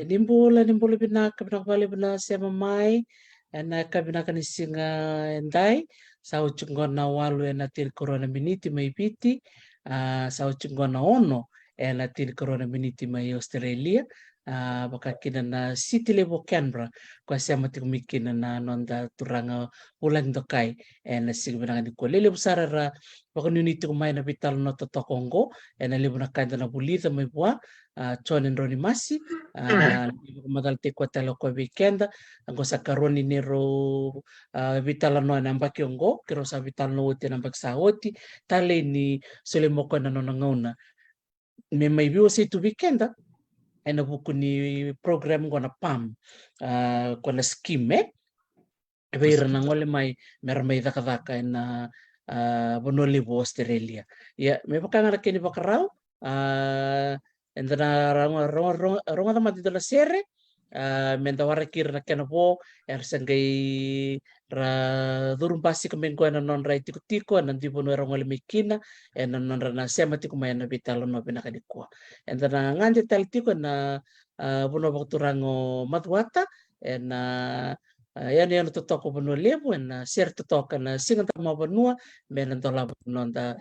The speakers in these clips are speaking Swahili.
Nimbola binaka binakabali bina sema mai na kabinaka ni singa endai sa uchungona walu na til corona miniti mai piti sa uchungona ono na til corona miniti mai Australia baka kina na city level Canberra kwa sema tikumikina na nonda turanga ulang dokai na sigbinanga ni kolele busara ra baka uniti kumai na vital no totokongo na lebu na kaida na bulita mai bua chonen roni masi madal te kwa talo kwa weekend ngo sa karoni nero vitala no na mbaki ongo kero sa vital no te na mbaki sa oti tale ni sole moko na no ngona me mai bio se tu weekend ena buku ni program ngona pam kona scheme veira na ngole mai mer mai daka ena bonoli bo Australia ya me bakanga keni bakarau endana ronga da mati dala sere menda wara kira na kena bo sangai ra durum pasi kemenko na non ra tiko na ndipo no ronga le mikina na non ra na sema tiko mai na bitalo no bena kadikua endana nganje tal tiko na bono bakturango matwata na yani ano totoko bono levo na ser totoka na singa tama bonua mena dola bononda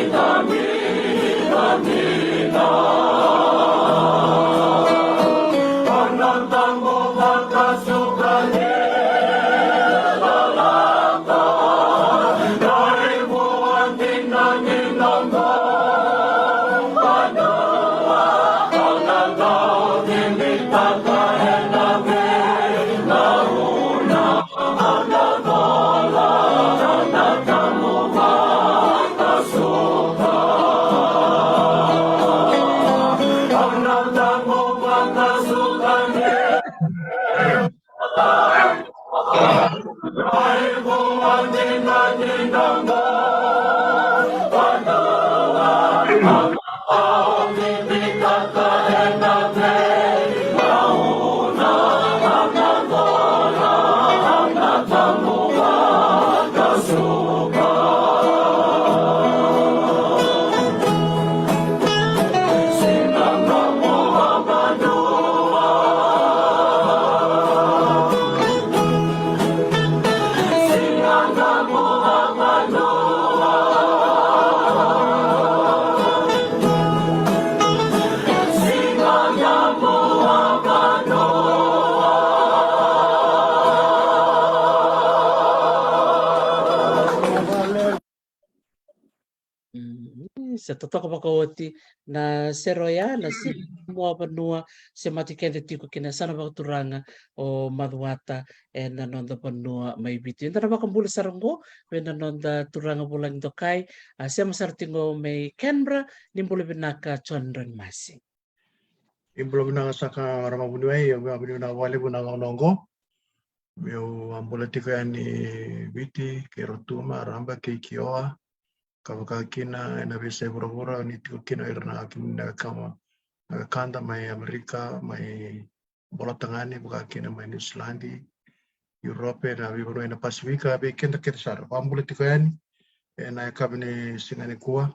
Dami Se totoka pakawati na seroya na si mua panua se matikende tiko kina sana turanga o madwata e na nonda panua mai biti. Entara bakambula sarango we na nonda turanga bulang dokai se masartingo mai Canberra nimbule binaka chondron masi. Imbolo binanga saka rama bunuai ya binanga wale bunanga nongo. Meu ambulatiko yani biti kerotuma ramba kikioa. Kawakakina na visa bora ni tukina irna kina kama kanda mai Amerika mai bola tangani bukakina mai New Zealand Europe na biboro na Pasifika be kenda kersar pambule tikani na kabine singani kuwa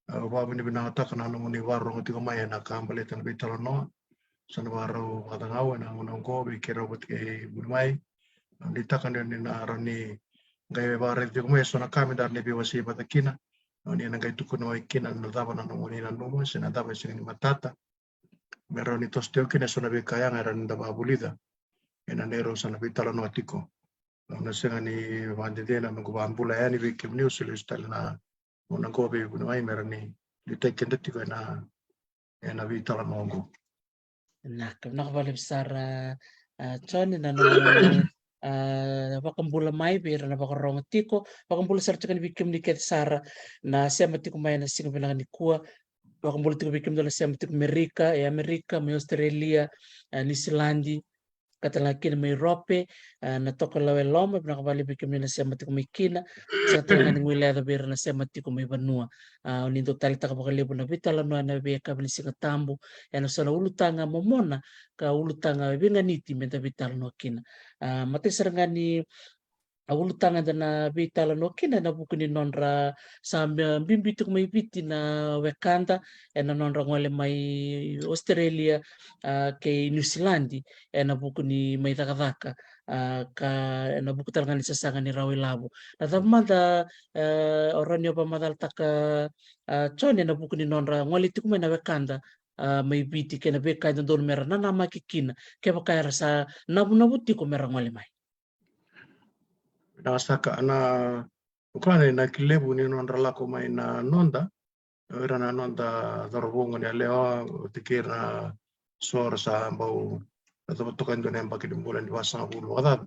babine bina takana no ni waro tiko mai na kambale tan bitalo no sana waro kadangau na ngongo be kero butke bulmai ni takana ni na rani ngai bare tiko mai sona kami dar ne biwasi batakina ni na ngai tuku no ikina no dava na no ni na no se na dava singani matata mero ni tosteo kina sona be kaya ngara nda babulida ena nero sana bitalo no atiko na singani vandedena no bambula yani be kimni usul stal na una gobe no ai mero ni litekende tiko na ena bitalo no ngo Na kabalik sara choni na no pakambula mai bera na pakaronga tiko pakambula sara chakani bikim ni ket sara na sema tiko mai na singa bilang ni kuwa pakambula tiko bikim dala sema tiko Amerika mai Australia New Zealand katalakina mai Europe na toka lawe loma bina kabali bikim ni na sema tiko mai Kina sa tanga ni ngwila bera na sema tiko mai Vanua nindo tali taka pakalibu na vitala no na beka bini singa tambu yana sana ulutanga momona ka ulutanga binga niti menta vitala no Kina mate serangani ulutanga dana vitala no Kina na buku ni nonra sa bimbituk mai biti na wekanda na nonra ngole mai Australia ke New Zealand na buku ni mai takadaka ka na buku talaga ni sasanga ni rawi labu na tamada orang nyoba madal taka chone na buku ni nonra ngole tikumai na wekanda mai biti ke na beka don mera na nama kikina ke pakaya rasa nabu tiko mera ngole mai na saka ana ukane na kilebu ni nondra lako mai na nonda era na nonda dorobongo ni leo tikira sor sa ambau atau tukan don embaki di bulan di wasa bulu kata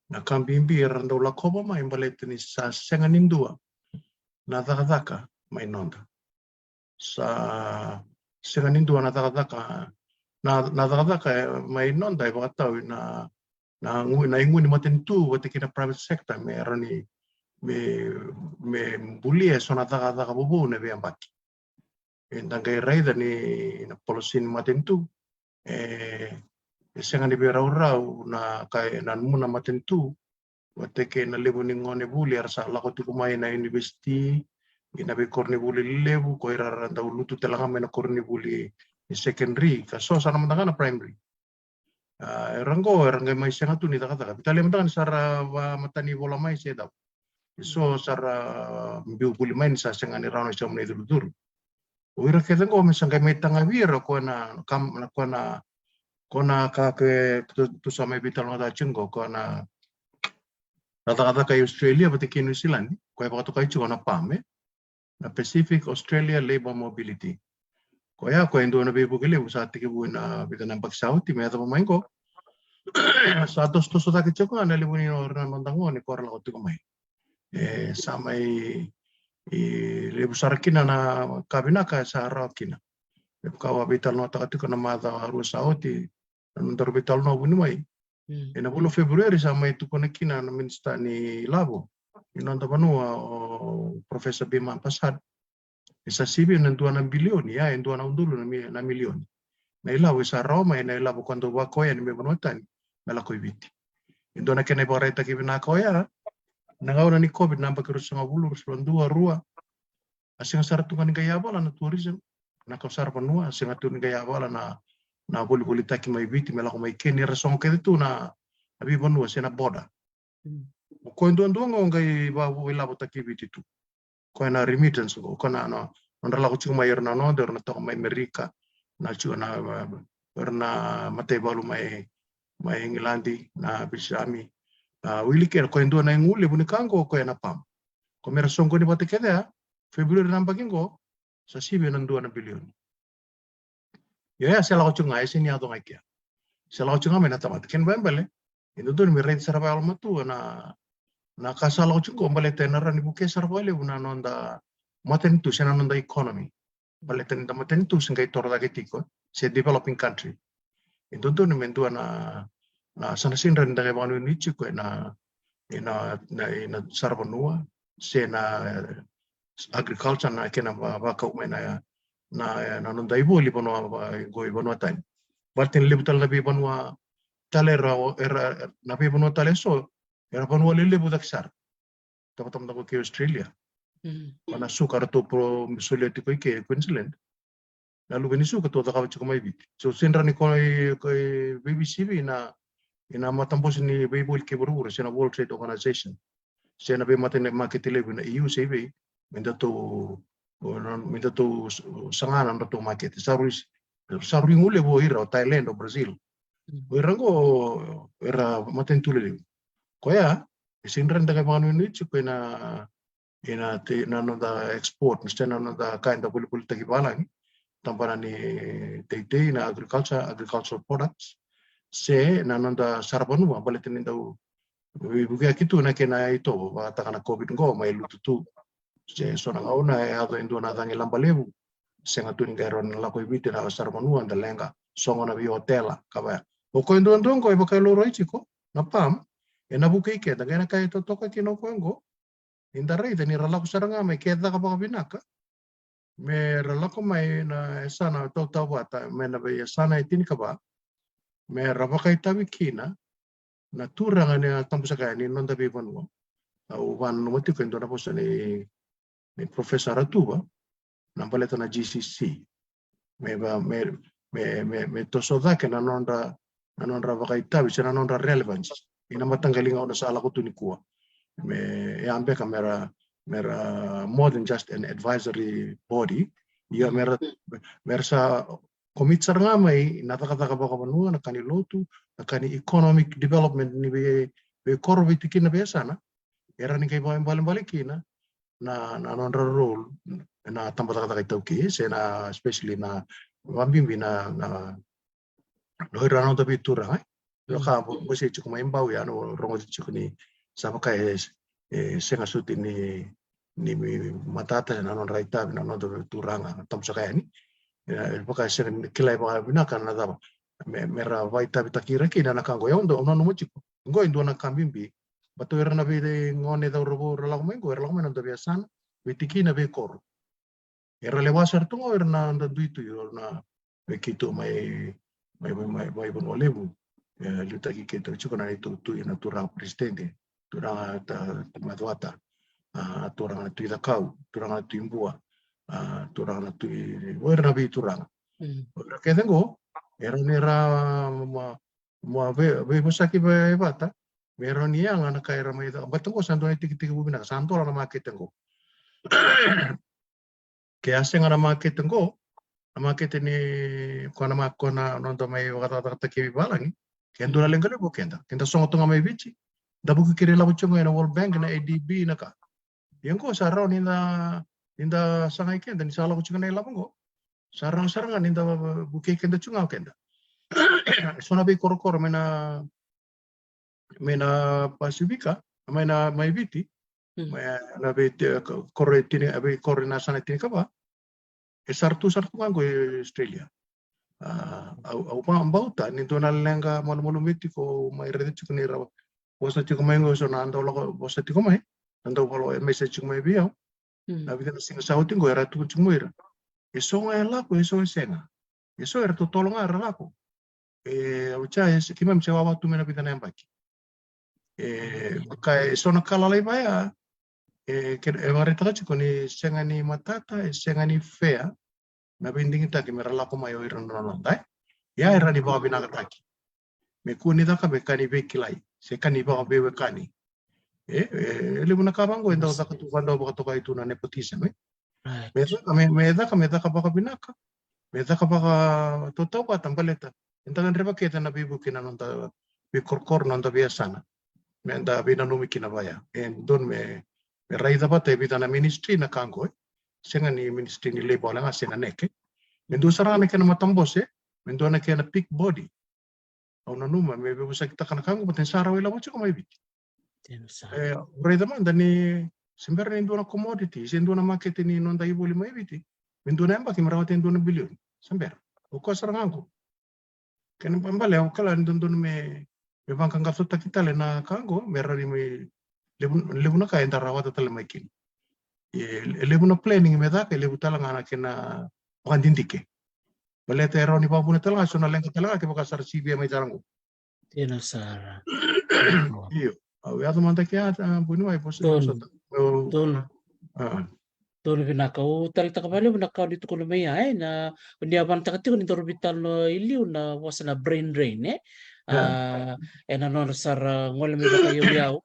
na kambimbi era ndo lako mai balet ni sa sengan indua na taka mai nonda sa sengan indua na taka na taka mai nonda iba tahu na inguni matentu wate kina private sector me rani me bulia sona taka bobo ne be ambaki endang kai raida ni na policy matentu senga ni be rau na kai na muna matentu wate ke na lebu ni ngone buli arsa lako tu kumai na university ina be korni buli lebu ko ira randa ulutu telanga me na korni buli secondary ka so sana mandanga na primary rango mai senga tu ni taka vitale mandan sara matani bola mai seda so sara biu buli mai sa senga ni rano sa mai dulu Uira kete ngo mesanga metanga vira kona ka ke tu sama vital no da chingo kona kata kai Australia pati ki New Zealand ko pa to kai chu na pame na Pacific Australia Labor Mobility ko ya ko endo na be bugile usa ti bu na bita na pagsauti me to mai ko sa dos to so da ke choko na libuni no na mandango ni ko la ko tu mai samai le busarakina na kabina ka sa rakina kawa vital no ta ka na mata rusauti ntar vital no buni mai ena bulo Februari sama itu konekina na minsta ni labo inonta banua o Profesor Bima Pasad isa sibi na 2 bilioni ya en 2 undulu na milioni na ilabo isa Roma na ilabo quando wa koya ni mebonotani mela koibiti indona kene boreta kibina koya na ngauna ni COVID namba kirus nga bulu ruslan 2 rua asinga saratu kan gaya bala na tourism na kausar panua asinga tu gaya bala na boli taki mai biti mela ko mai keni resong ke tu na abi banua sena boda ko ndo ngai ba wila taki biti tu ko na remittance ko na no ndala ko chuma yerna no der na to mai Amerika na chu na berna mate balu mai Engilandi na bisami wili ker ko ndo na ngule buni kango ko na pam ko mera songo ni bote keda Februari namba kingo sa sibe na 2 bilion ya sela ko chunga ese ni ato ngakia sela ko chunga mena tamat ken bembele ndo don mi rate saraba alma tu na kasala ko chungo mbale tenara ni buke sarvale una nonda maten tu sena nonda economy mbale ten maten tu singai torda ketiko se developing country ndo don mi ndo na sana sin renda ke banu ni chiko na sarvanua se na agriculture na kena ba ka umena na nonda ibo li bono go ibo tan balten libutal na bi bonwa talera era na bi bono taleso era bonwa lele budaksar tapatam da ke Australia mana sukar to pro misoleti ko ke Queensland lalu beni suka to da ka chiko mai bit so senra ni ko BBC ina matambos ni Bible ke buru sena World Trade Organization sena be matene market level na EU sebe minta to sangana ndo to market sarui ngule bo ira Thailand o Brazil irango era matentule ko ya sinran daga manu ni chuko ina te nano da export mistena nano da kind of bulbul tagi balang tampana ni te na agricultural products se nano da sarabanu baletin ndau bugia kitu na kena ito ba takana COVID ngo mai lututu se sona ngauna ado endo na dangi lambalevu senga tun garon la ko ibite na sarabanu anda lenga songo na bi hotela kaba o ko endo ko ibo kai loro ichiko na pam ena buke ke daga na kai to toka kino kongo indare ni rala ko saranga mai ke da ka ba binaka me rala ko mai na sana to tawata me na be sana itini ka ba me raba kai tawi kina na turanga ne tambusa kai ni nonda be banwa au van no mati ko ndona posa ni professor atuba na paleta na GCC me to so da ke na nonda raba kai tawi sena nonda relevance ina matanggalinga ona sala ko tunikua me ambe kamera more than just an advisory body ia mera sa komit saranga mai natakata ka baka banua na kani lotu na kani economic development ni be korbi tikina be sana era ni kai balik kina na non role na tambah kata tauki se na especially na wambimbi na loirano tapi turang lo ka bo se chuko mai mbau ya no rongo chuko ni sama kai senga suti ni matata na non raita na non turanga tam sakaya ni paka sen kilai ba binaka na daba mera vaita bitakira kina na kango ya ondo no mo chiko ngo indo na kambimbi batu era na be ngone da robo rala mengo era ngone ndo biasana bitikina be kor era lewasar tu era na ndo duitu na bekitu mai bon olevu luta ki keto chuko na itu tu ina turang presidente turang ta madwata turang tu ida kau turang tu imbua turang tu era bi turang ora ke tengo era mo be busaki be bata meron yang anak kaya ramai itu betul kok santo itu kita bubina santo orang makai tengo ke aseng ana market ngo market ni kona nonto mai kata ke balangi kendo la lengale bo kenda songo tonga mai bichi da buku kiri la buchungo na World Bank na ADB na ka yengo sarau ninda sangai kenda ni sala buchungo na labango sarang ninda buke kenda chunga kenda sona be koro mena Pasifika mena mai biti na be korre tini abe korre na sana tini kaba sartu ngango Australia au bauta ni dona lenga molo miti ko mai rede chukuni rawa bosa chiko mai ngo so na ando lo bosa chiko mai ando polo message chiko mai biao na bida singa sauti ngo era tu chiko ira eso nga la ko eso senga eso era to tolonga era la ko au cha kima mchewa watu mena bida na mbaki kai so na kala lai baya ke marita chiko ni senga ni matata senga ni fair na binding ita ke mera la ko mai ira no dai ya era ni ba bina taki me kuni daka be kani be kilai se kani ba be kani le buna kabango enda daka tu bando ba to kai tu na nepotism me daka ba binaka me daka ba to to ka tambaleta enda kan reba keta na bibu kina nonta be korkor nonta biasana me enda bina numi kina baya en don me raida ba te bita na ministry na kango senga ni ministry ni le bola nga senga neke me do sarana kena matambose me do na kena big body au na numa me be busa kita kana kango paten sara wela bocho mai biti reda manda ni sembera ni dona commodity sen dona market ni non dai boli mai biti men dona amba ki marawate dona bilion sembera o ko sarangango ken pambale au kala ndon don me bangka ngafta kita le na kango merari me lebuna ka enda rawata tale mai kin lebuna planning me da ke lebutala ngana kena pandindike balete eroni papune tala sona lenga tala ke baka sar CBM mai jarango Tena sara. iyo au ya manta ke bunu ai pos Don Don vinakau tal takabali vinakau dito ko lumay ay na undi aban takati ko nito orbital no iliw na was na brain drain na non sar ngol mi baka yaw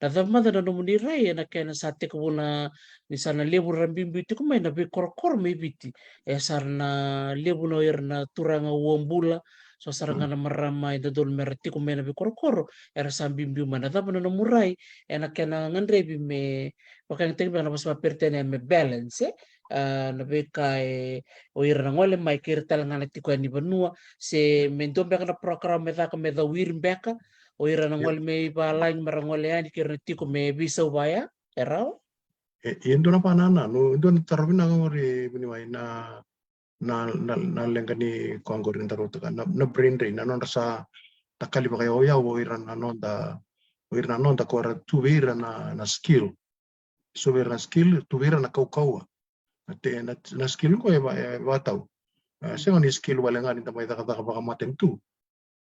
na damada na numuniray na kaya na sate ko na ni sana lebu rambimbi ito ko may na bi korkor may biti sar na lebu no yer na turanga uambula so saranga na maramay na don merti ko may na bi korkor era sambimbi man na damada na muray na kaya na ngandrebi me Wakang tingin na mas mapirte me balance na kay o ira ngole mai kir tal nga nati ko ni banua se mendom beka na program meta ka meta wir beka o ira ngole me balain marangole ani kir nati ko me bisa ubaya erao indo na panana no indo na tarabina ngori bini wai na lengani ko ngori ndarota na brain drain na non sa takali ba kayo ya o ira na nonda ko ra tu ira na skill sobre na skill tuvera na kau na skill ko e tau senga ni skill wala nga ni tamay daka baka matem tu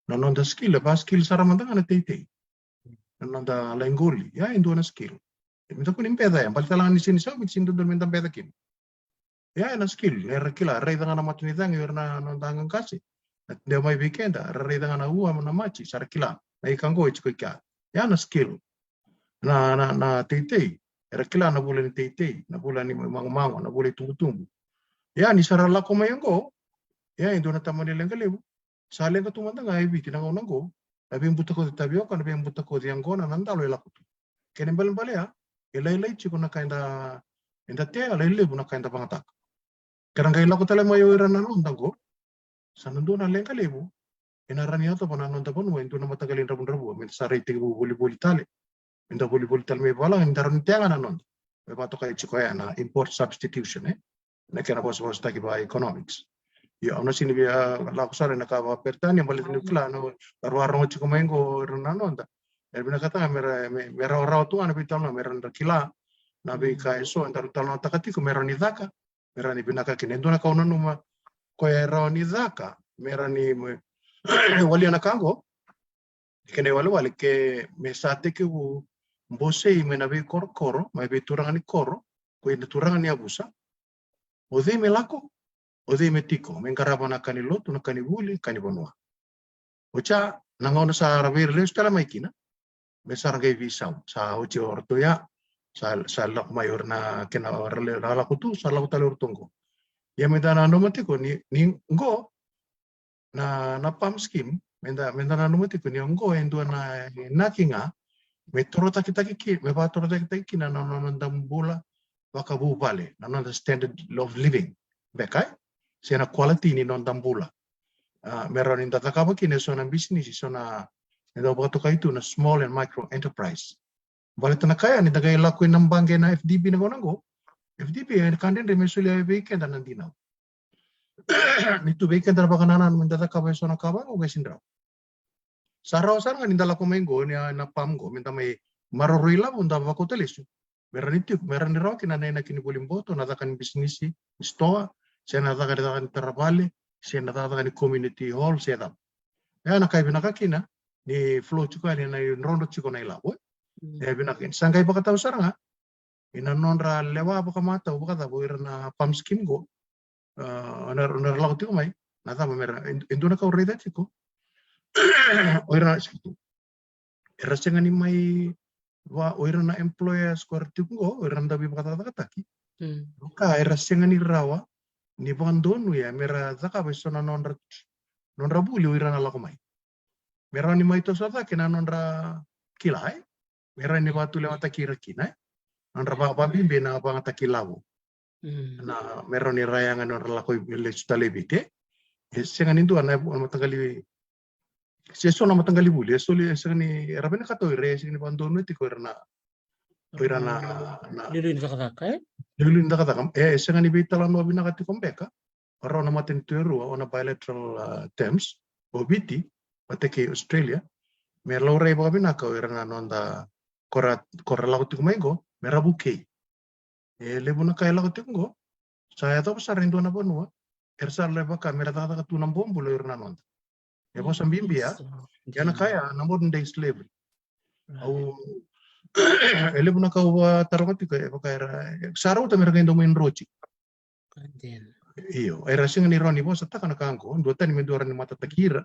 na nonda skill ba skill saramanda na tete na nonda lengoli ya indo na skill mita ko nimpeda ya balik talangan ni sini sa mit sindo don mentam peda kin ya na skill era kila rei danga na matunidang na nonda ngang kasi at dia mai weekenda rei danga na uwa na machi sar kila na ikango ichiko ikya ya na skill na tete era kila na boleh ni tei na boleh ni mangu na boleh tunggu ya ni sara la ko mayengo ya indo na tamani lengalebu sa lenga tumanda ngai biti na ngongo abi mbuta ko tabio kan abi mbuta ko diangona nanda lo la kutu kenen balen ya elai chiko na kainda enda te ala lebu na kainda pangatak karang kai la ko tele mayo era na nondango sanando na lengalebu enarani ato pana nonda ponu indo na matagalin rabu min sara itigu boli tale Minta boleh tal me bala indar ntianga na non. Me bato kay chiko ya na import substitution Na kena bos taki ba economics. Ya ona sini bia la kusare na ka ba pertani balit nukla no arwaro chiko mengo na non da. Bina kata mera ora tu ana bital na mera kila na be ka eso ndar tal na takati ko mera ni daka mera ni bina ka kinendo na kauna numa ko era ni daka mera ni wali na kango kene wali ke mesate ke Bose me na be koro mai be turanga ni koro ko ina turanga ni abusa o de me lako o de me tiko me ngaraba na kani lotu na kani buli kani bonua o cha na ngona sa rabir le stala mai kina me sarga visa sa o ti orto ya Salak mayor na kena rala kutu salak talur tunggu. Ya minta nanu mati ko ni ngo na pam scheme minta nanu mati ko ni ngo endo na nakinga me toro taki ki me pa toro taki ki na nanu ndambula waka bu vale na nanu standard of living bekai sena quality ni non dambula. Meron in tatakaba ki ne sona business sona endo batu kaitu na small and micro enterprise. Balik na kaya ni tagay lakoy ng bangke na FDB na gonango. FDB ay kandin remesuli ay weekend na nandinaw. Nito weekend na baka nanan mendata kabay so na kabang o gasindraw. Saraw sar nga nindala ko mengo ni na pamgo minta may marorila unda ba ko telisu. Meron ni raw kinanay na kinibulimboto na takan bisnisi stoa siya na takan terabale siya na takan community hall siya tam. Ya na kay binakakina ni flow chuka ni na rondo chuko na ilaw. Binakin sangkay baka taw saranga inanonra lewa baka mata baka ta boir na pam scheme go oner law ti mai nata mera induna ka urida tiko oira situ era sengani mai wa oira na employers ko tiko oira nda bi baka ta ki ka era sengani rawa ni bandonu ya mera zaka besona nonra buli oira na lako mai mera ni mai to sata kina nonra kilai mera ni batu lewat kira kina nonra ba bimbe na ba takilawo na meron ni rayangan non lakoy lechuta lebite sengan indu ana matanggali seso na matanggali buli soli sengan rabena katoy re sengan bandonu ti ko na Lilin kakaka lilin kakam sengan ibitala no binakati kombeka oro na matin tuero on a bilateral terms obiti pateke Australia merlo re ba binaka iranga nonda kora laut tu mengo merabuke lebuna kay laut tu saya tahu pasar Indo na banua ersar leba kamera tata katunang bombo lo irna nonda ya bos ambimbia yana kaya namor day slavery au lebuna kawa tarokati kaya bakaya sarau ta merga Indo main roci iyo era singa ni roni bos ta kana kango dua tani medora ni mata takira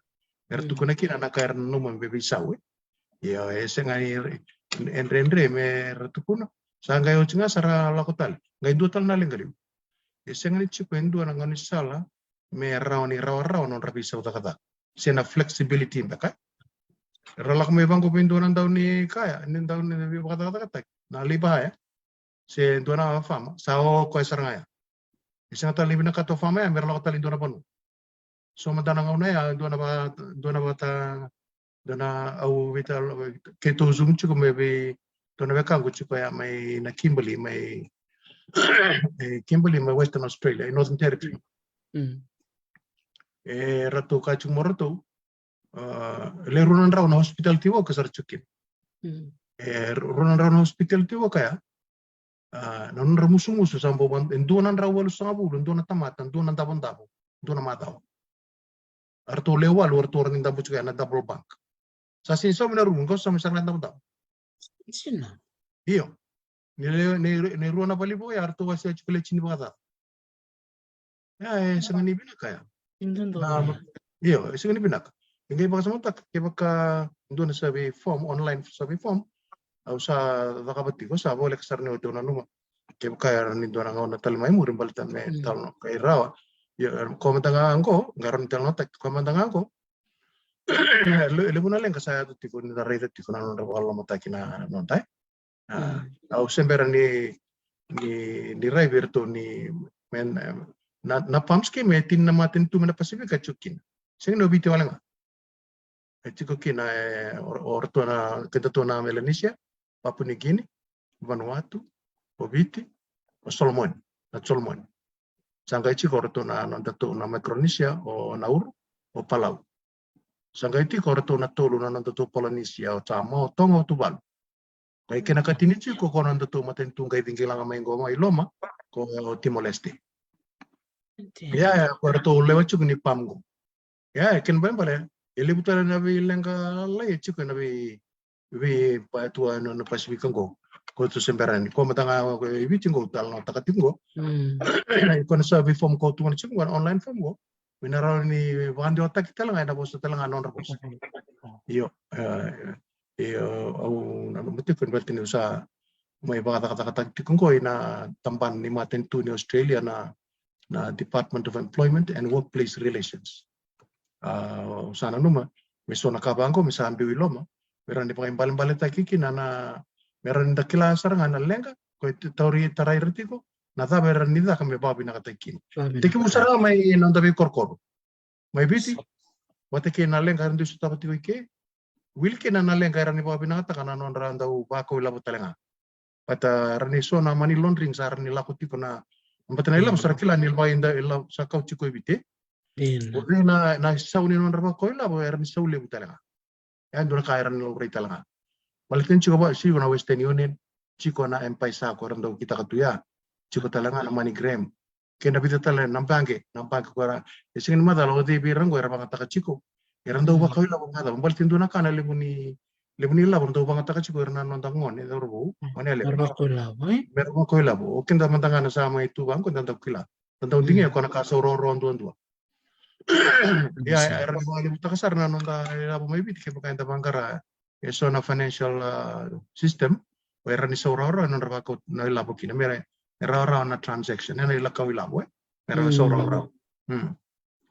ertu kuna kina na kaya no man bebi sawe ya singa niendre me ertu kuna sanga yo chinga sara lakotal ngai dua tal na lengali sengan chipo endu na ngani sala me raw non rabi sa kata sena flexibility mbaka ralak me bango pindu nan daw ni kaya nin daw ni bi kata na liba ya se dona fama sao ko saranga ya isang tali bina kato fama ya merlak tali dona panu so madana ngona ya dona au vital keto zoom chuko maybe dona beka ko chuko ya may na Kimberley may Western Australia, in Northern Territory. Ratu kacung moroto, lerunan raw na hospital tiwo kasar chukin. Runan raw na hospital tiwo kaya, non ramusu sambo ban, endunan raw walu sangabu, endunan tamatan, endunan tabon-tabo, endunan mataw. Arto lewal, arto rin tabo chuka na double bank. Sa sinso minarumun ko sa misang tabon-tabo. Sino? Iyo. Ni ruana palibo ya arto wasi chukule chini bata. Ya sangani binaka ya. Iyo, sangani binaka. Ingay baka samutak kebaka ndun sabi form online sabi form au sa dakabati ko sa bolek sarne oto na numa. Kebaka ni do na ngona talmay mo rin balitan me talno kay rawa. Ya komandanga angko ngaron talno tak komandanga angko. Lebuna leng kasaya to tiko ni rate tiko na non wala matakina non tay. Au sembera ni rai verto ni men na pamski me tin na matin tu na Pasifika chukin sing no biti wala nga chiko kina orto na kedato na Melanesia Papua New Guinea Vanuatu Obiti Solomon sangkai chiko orto na dato na Micronesia o Nauru o Palau sangkai ti orto na tolu na dato Polynesia o Samoa o Tonga o Tuvalu. Kaya kinakatinichi ko konon dato matentung kay tinggi lang may ngoma iloma ko Timor Leste. Ya kuarto lewat cukup ni pamgo. Ya ken ba pala elibutar na bi lenga lai cukup na bi patua no Pasifika go. Ko to semberan ko matanga ko ibitin go tal no takatingo. Ko na sabi form ko tuan cukup online form go. Mineral ni bandi otak kita lang ada bos talang anon rapos. Iyo au na mati convertin sa mai kata-kata tikungko na tampan ni matentu ni Australia na Department of Employment and Workplace Relations. Sana numa mesona kabango misambi wiloma meran di pakai balen-balen takiki na meran dakila sarangan na lenga ko tauri tarai retiko na ta meran nida kami babi na katakin. Tiki musara mai nanda bi korkoro. Mai biti wateke na lenga rendu suta patiko ike wilke na lenga rani babi na kata kana non randa u bako ila butalenga. Pata rani so na money laundering sa rani laku tiko na mbatana ila musara kila nilba inda ila sakau chiko ibite. Uri na sauni non raba ko ila bo rani saule butalenga. Yan dura kairan lo berita langa. Balikin chiko ba si na Western Union, chiko na M-Pesa ko rando kita katuya. Chiko talanga na MoneyGram. Kena bita tala nampangke ko ra. Isingin mata lo di birang ko ra bang taka chiko. Rando ba ko ila bo ngada. Balikin duna kana lebuni la rando bang taka chiko rana nonta ngon ito ro. Mane le. Berba ko ila bo. Kinda mantanga na sama itu bang ko tanda kila. Tanda undingi ko na kasoro ro. Ya, era di bawah kita kasar na nonda ila bo may bit ke pagkain tabangkara. So na financial system, era ni sauraro non rabako na ila bo kina mere era na transaction na ila ka ila bo. Era sauraro.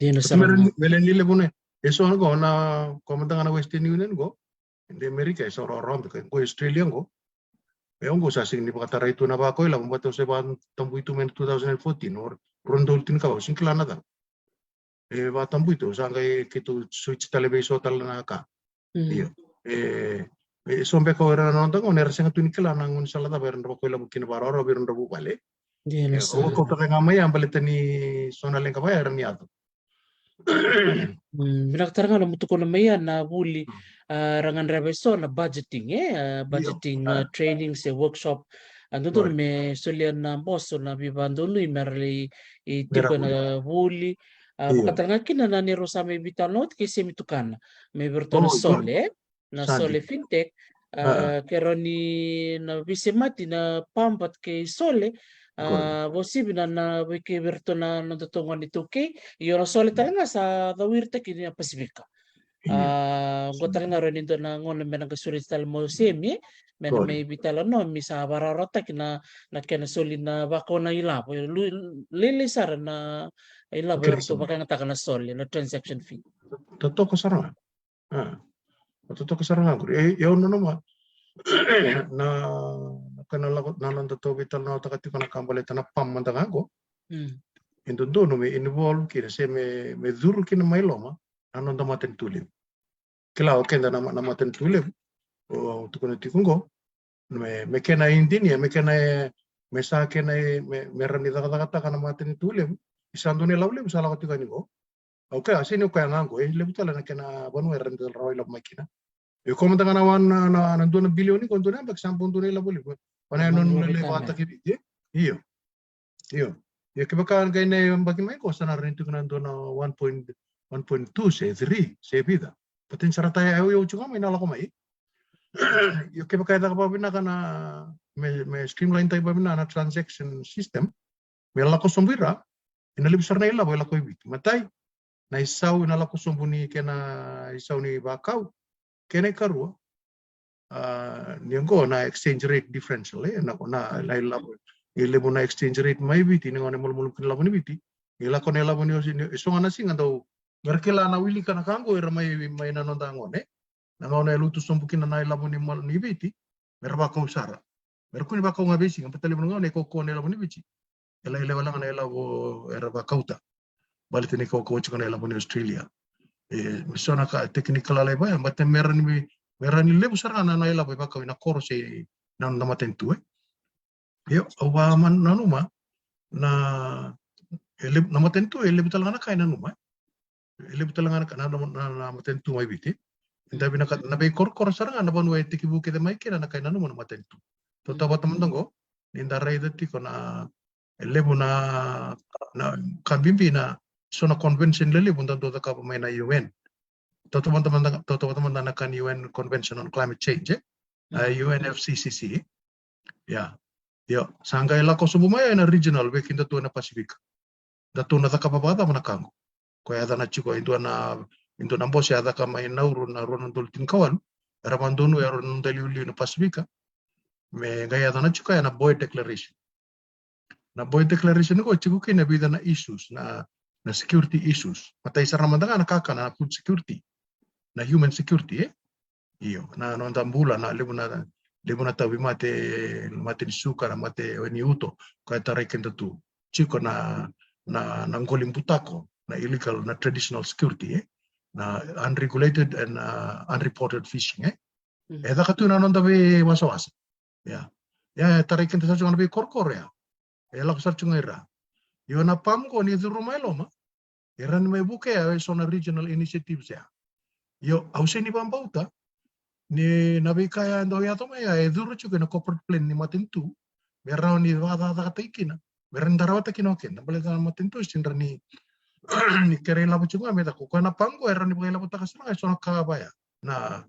Meren nile bune. Eso go na komandanga na Western Union go. Di Amerika sauraro ko Australia go. Go sa sing ni pakatara itu na ba ko ila mo bato se ba tambu itu men 2014 or rondol tin ka singkla na da. Tambu itu sangai kitu switch television tal na ka. Iya. Sombe ko era nonton ko nera senga tuni kala nangun sala ta beran ko ila bukin baroro beran bu bale. O ko ta ngamay ang balitani sona lengka ba era ni ato. Binaktaranga na mutuko na maya na wuli rangan rebeso na budgeting budgeting training se workshop ando to me solian na boso na bibando lui merli tipo na wuli makatanga kina na ni rosa me bitanot kasi mitukana me bertono sole na sole fintech kero ni na bisemati na pampat ke sole bosibi na wiki bertona na tutungan ito ke yoro sole talaga sa dawirte kini na Pasifika gota nga rin ito na ngon na nagasulit tal mo semi men may bitala no misa bararota kina na kena soli na bako na ilabo lilisar na ilabo ito baka nga taka na soli na transaction fee totoo kasarang yaw na naman na kanalakot na nandato vital na takati ko na kambalita na pamandang ako ito doon may involve kina siya may duro kina may loma ano na matentulim kila okenda na matentulim o tukuna tikungo me kena indinia me kena me sa kena me ranita kata na matentulim isando ni lawle misala ko tikani ko okay asini ko yang angko lebutala na kena banu ranita rawi lab makina como tanga na wan na nandun na bilyon ni konto na bagsampung tunay la boli pana non le bata ki iyo kibakan kay na bagin may ko sana rin tukuna nandun na 1.2 se 3 se vida patin sarata ayo yo chunga may nala ko mai yo kibakan ta pa na kana me streamline tayo pa na transaction system may la ko sumbira inalibsar na ila boy la ko ibit matay na isaw na la ko sumbuni kena isaw ni bakaw kene karua niango na exchange rate differential na laila ilebo na exchange rate mai biti ni ngone mul kin laboni biti ila ko nela boni so ngana singa do berkela na wili kana kango era mai na nonda ngone na ngone lutu sombukin na laboni mal ni biti berba ko sara berkuni ba ko ngabisi ngapatali ngone ko nela boni biti ela wala ngana ela bo era ba kauta balitini ko chukana ela boni Australia misona ka technical alay ba mate meron ni lebu sarana na ila ba ka na koro se na matentu yo oba man nanuma na na matentu lebu talaga na kay nanuma lebu talaga na matentu may biti inda binaka na bay kor saranga na banwa tikibu kita may kina na kay nanuma na matentu to tawa tamandang ko ninda raidati ko na lebu na kabimbi na so na convention lili punta dota ka may na UN. Toto teman-teman na kan UN Convention on Climate Change UNFCCC. Ya. Yo, sangga ila ko sumumaya na regional we kinda to na Pacific. Dato na ta kapabata na kango. Ko ya na chiko indo na boss ya ka may nauro na ronon dultin kawan. Ramandono ya ronon daliuli na Pacific. me gaya tana chuka na Boy Declaration. Na Boy Declaration ko chukuki na bida na issues na security issues. Matay sa ramadanga na kaka na food security, na human security iyo na nondambula na lebu na tawi mate ni suka na mate ni uto kaya taray kenda tu chiko na ngoling putako na illegal na traditional security na unregulated and unreported fishing eda katu na nondabe wasa-wasa ya taray kenda sa chunga na be korkor ya ela ko sa chunga ira yo na pamko ni rumay loma iran may buke so na regional initiatives ya yo auseni bambauta ni nabi kaya ndo ya toma ya eduru chuke na corporate plan ni matintu merao ni wada taikina merendara wata kinoken na bale na matintu sindra ni ni kere la buchunga meta ko kana pango era ni bale la butaka sana so na kabaya na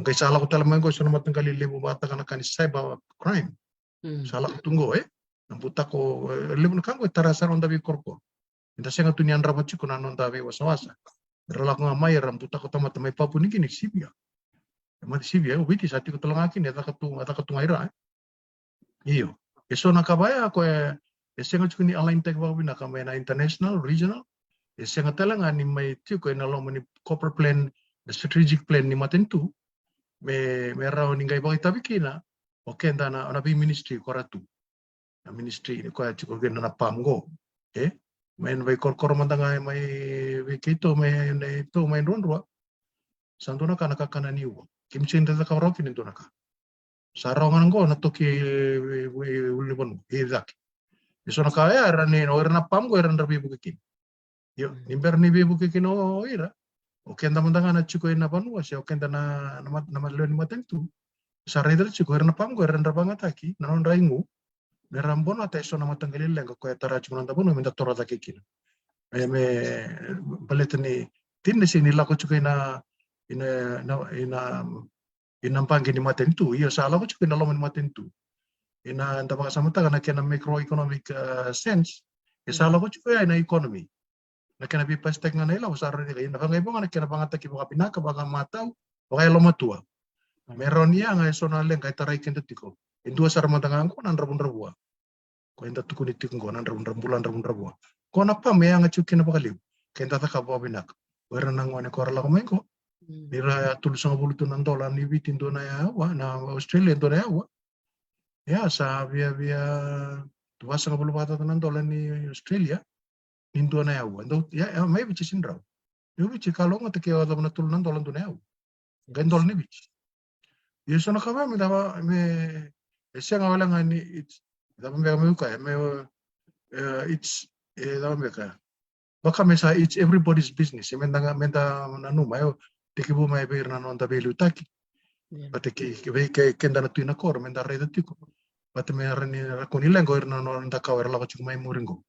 ngai sala ko tala mango so na matanggali lebu bata kana kan cyber crime sala tunggo na butako lebu na kango tarasa ronda bi korko inda senga tunian rabachi kuna nonda be wasa-wasa berlaku ngamai ram butako tama-tama papu ni kini sibia mati sibia witi sati ko tolong akin ata katung aira iyo eso nakabaya ko esenga chukuni align tech ba bina kamay na international regional esenga talanga ni may tiyo ko na lo ni corporate plan the strategic plan ni matentu me raw ni ngai ba itabikina okenda na bi ministry koratu na ministry ni ko chuko gena na pamgo main vai kor mandanga mai wikito mai to mai rondwa sanduna kana kakana niwa kimchen da ka roki ni donaka sarongan ngo na toki ulibon ezak iso na kaya rani no erna pam go erna bi bukikin yo nimber ni bi bukikin o ira o kenda mandanga na chuko ina banwa se o kenda na maloni matentu sareder chuko erna pam go erna bangataki na non raingu merambon ata iso na matanggalil lengo ko tara chuko na bono minda torata kikin me baletni tin sini la ko chuko inampangi ni matentu iyo sala ko chuko inaloma ni matentu ina ndabaka samata kana kena microeconomic sense sala ko chuko ina economy na kena bi pastek ngana ila usara ni ina ngai bonga kena bangata ki baka pinaka baka matau baka loma tua meronia ngai sona leng kai tarai kenda tiko indua sar matanga ko nan rabun rabua ko inda tukuni tikko nan rabun rabua ko na pa me nga chuko na baka liu kenda ta ka baka pinaka wera nang wane ko rala ko mengo nira $350 ni bitin do na yawa na Australia do na yawa ya sa via $250 ni Australia indo na yawa ndo ya mai bichi sindra yo bichi kalong at ke wala na $300 do na yawa gandol ni bichi yeso na kaba me daba me esya nga wala nga ni it's daba me ka me it's daba me ka baka mesa it's everybody's business menda nanu mayo tikibu mai bir na nonda belu taki pate ke kenda na tuina kor menda reda tiko pate me rani rakoni lengo irna nonda ka wala ka mai muringo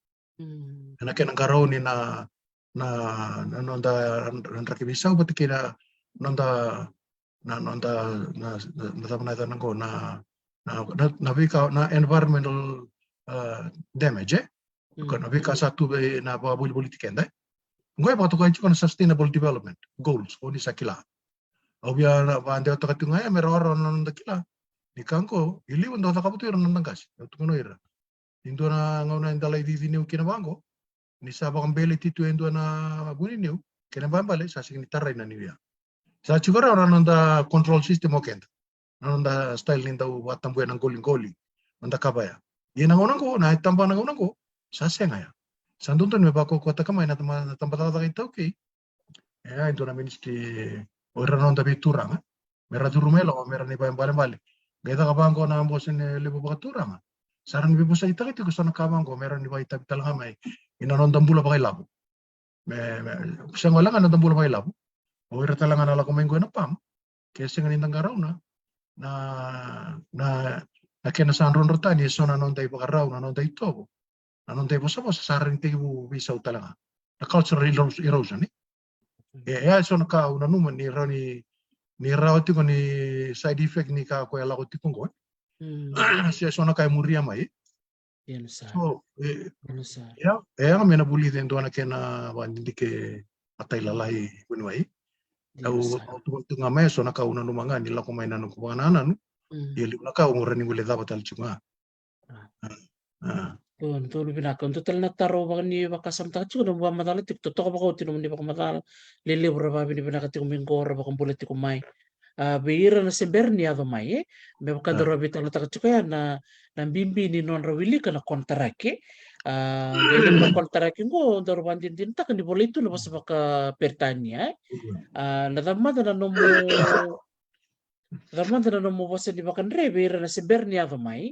na kena garau ni na nonda raki bisau pate kena nonda nango na vika na environmental damage ko na vika satu na babul politikenda ngoy ba to kan sustainable development goals o ni sakila obya na bande to katunga ya meroro non dakila ni kanko ili undo ta kabutu ron nangas to no ira indo na ngona indalai di ni ukina bango ni saba kambele titu endo na buni ni kena bambale sa signi tarrai na niya sa chugara ron da control system okenda nanda style ninda watambu na goli nanda kabaya yena ngona ko na tamba na ngona ko sa senga ya sandunton me bako kota kamay na tambatata kita okay ya itu na ministry ora non da bituranga mera durumelo mera ni bale geta kabango na ambosin lebo bakaturanga saran bibu sa ita kiti gusto na kabango mera ni baita talaga may ina non dambula ba kay labo me siya wala nga non dambula ba kay labo o ira talaga na la kumengo na pam kasi nga nindang garaw na kena san ron rotani so na non dai bakaraw na non dai tobo non devo sapere se sarà bu bisa utalaga la cultural erosion ya sono ka una numa ni rawati ko ni side effect ni ka ko la ko tikungo si sono ka muria mai so ya mena buli dentro na kena bandi ke atai lalai kunwai au tu ngame sono ka una numa ngani la ko mai nanu ko banana Ia liu na ka ngorani ngule daba tal chunga. Untuk binaka untuk tel na taro ba ni bakasam ta chu na ba madala tik to ko ba ko tinu ni ba madala lele bra ba ni binaka tik mingor ba kumpule tik mai beira na semberni ado mai me ba kadro bi tala ta chu ya na bimbi ni non rawili kana kontrake gele na kontrake ngo ndor bandin din ta kan di boleh itu na basa baka pertania na damada na nomo basa di bakan re beira na semberni ado mai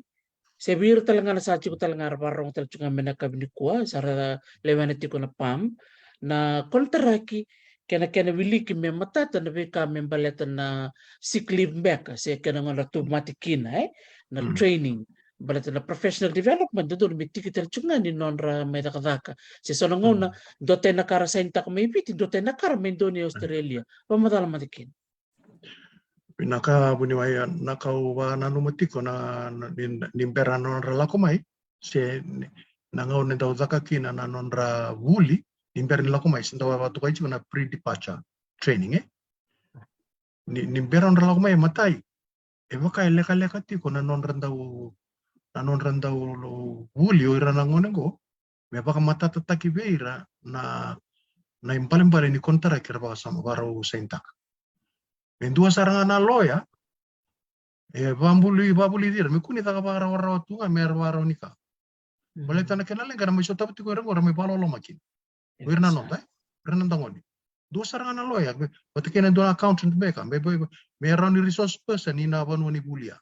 Sebir talanga na sachi ko talanga parang tal chunga mena kabini kuwa sara lewana tiko na pam na kontraki kena wili ki me matata na beka membaleta na sick leave back se kena ngona tumatikina na training baleta na professional development do mi tiki tal chunga ni nonra me dakadaka se sona ngona dote na kara sa intak me piti dote na kara me Indonesia Australia pamadala matikin Pinaka buniwaya nakau wa nanu matiko na nimpera nonra lako mai se nangau ne dau zaka kina na nonra wuli nimpera ni lako mai sintawa watu kai na pre-departure training nimpera nonra lako mai matai baka leka tiko na nonra dau wuli o ira nangone go me baka matata taki beira na impalembare ni kontara kira baka sama baro saintak Mendua sarangana loya, babuli dir, mikuni taka para wara tunga mer wara nika. Boleh tanah kenal yang karena misal tapi orang orang mepalo lo makin. Wirna nontai, wirna tangoni. Dua sarangana loya, betul kena dua accountant mereka, me run resource person ina banu ni bulia.